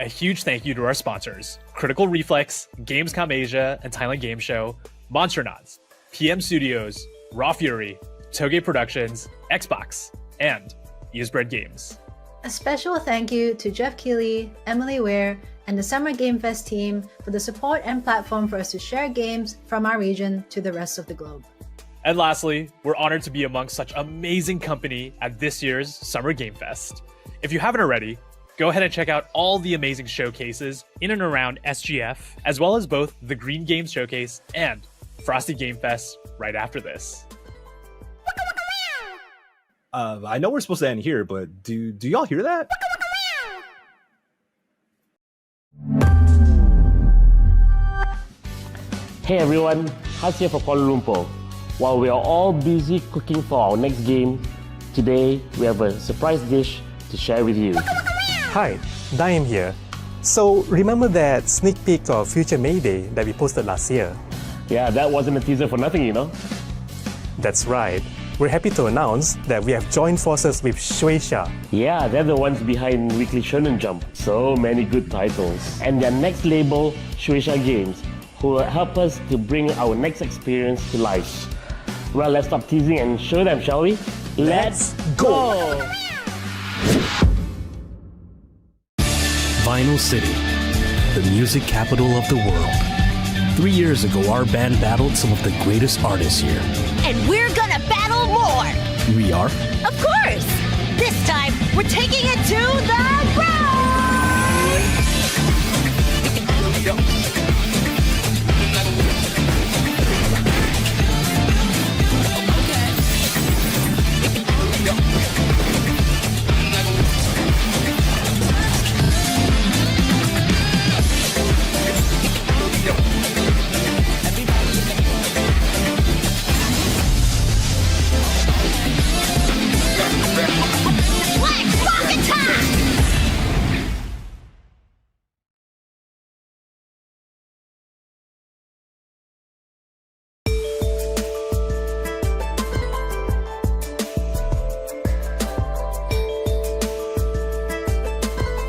Speaker 5: a huge thank you to our sponsors, Critical Reflex, Gamescom Asia and Thailand Game Show, Monsternauts, PM Studios, Raw Fury, Toge Productions, Xbox, and Usebread Games.
Speaker 18: A special thank you to Jeff Keighley, Emily Ware, and the Summer Game Fest team for the support and platform for us to share games from our region to the rest of the globe.
Speaker 5: And lastly, we're honored to be amongst such amazing company at this year's Summer Game Fest. If you haven't already, go ahead and check out all the amazing showcases in and around SGF, as well as both the Green Games Showcase and Frosty Game Fest right after this.
Speaker 14: I know we're supposed to end here, but do y'all hear that?
Speaker 1: Hey everyone, Has here for Kuala Lumpur. While we are all busy cooking for our next game, today we have a surprise dish to share with you.
Speaker 6: Hi, Daim here. So remember that sneak peek of Future Mayday that we posted last year?
Speaker 1: Yeah, that wasn't a teaser for nothing, you know?
Speaker 6: That's right. We're happy to announce that we have joined forces with Shueisha.
Speaker 1: Yeah, they're the ones behind Weekly Shonen Jump. So many good titles. And their next label, Shueisha Games, who will help us to bring our next experience to life. Well, let's stop teasing and show them, shall we? Let's go!
Speaker 22: Vinyl City, the music capital of the world. 3 years ago, our band battled some of the greatest artists here.
Speaker 10: And we're gonna battle more!
Speaker 22: We are?
Speaker 10: Of course! This time, we're taking it to the road!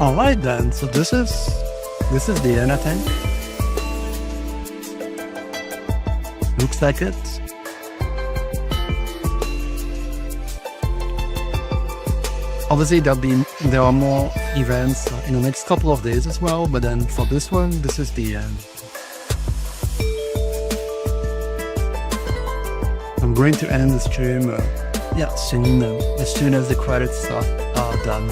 Speaker 23: Alright then, so this is the Anna tank. Looks like it. Obviously there are more events in the next couple of days as well, but then for this one, this is the end. I'm going to end the stream soon, as soon as the credits are done.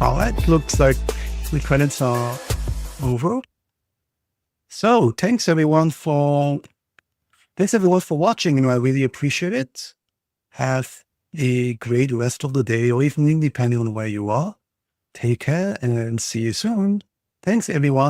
Speaker 23: Alright, looks like the credits are over. So, thanks everyone for watching, I really appreciate it. Have a great rest of the day or evening, depending on where you are. Take care and see you soon. Thanks everyone.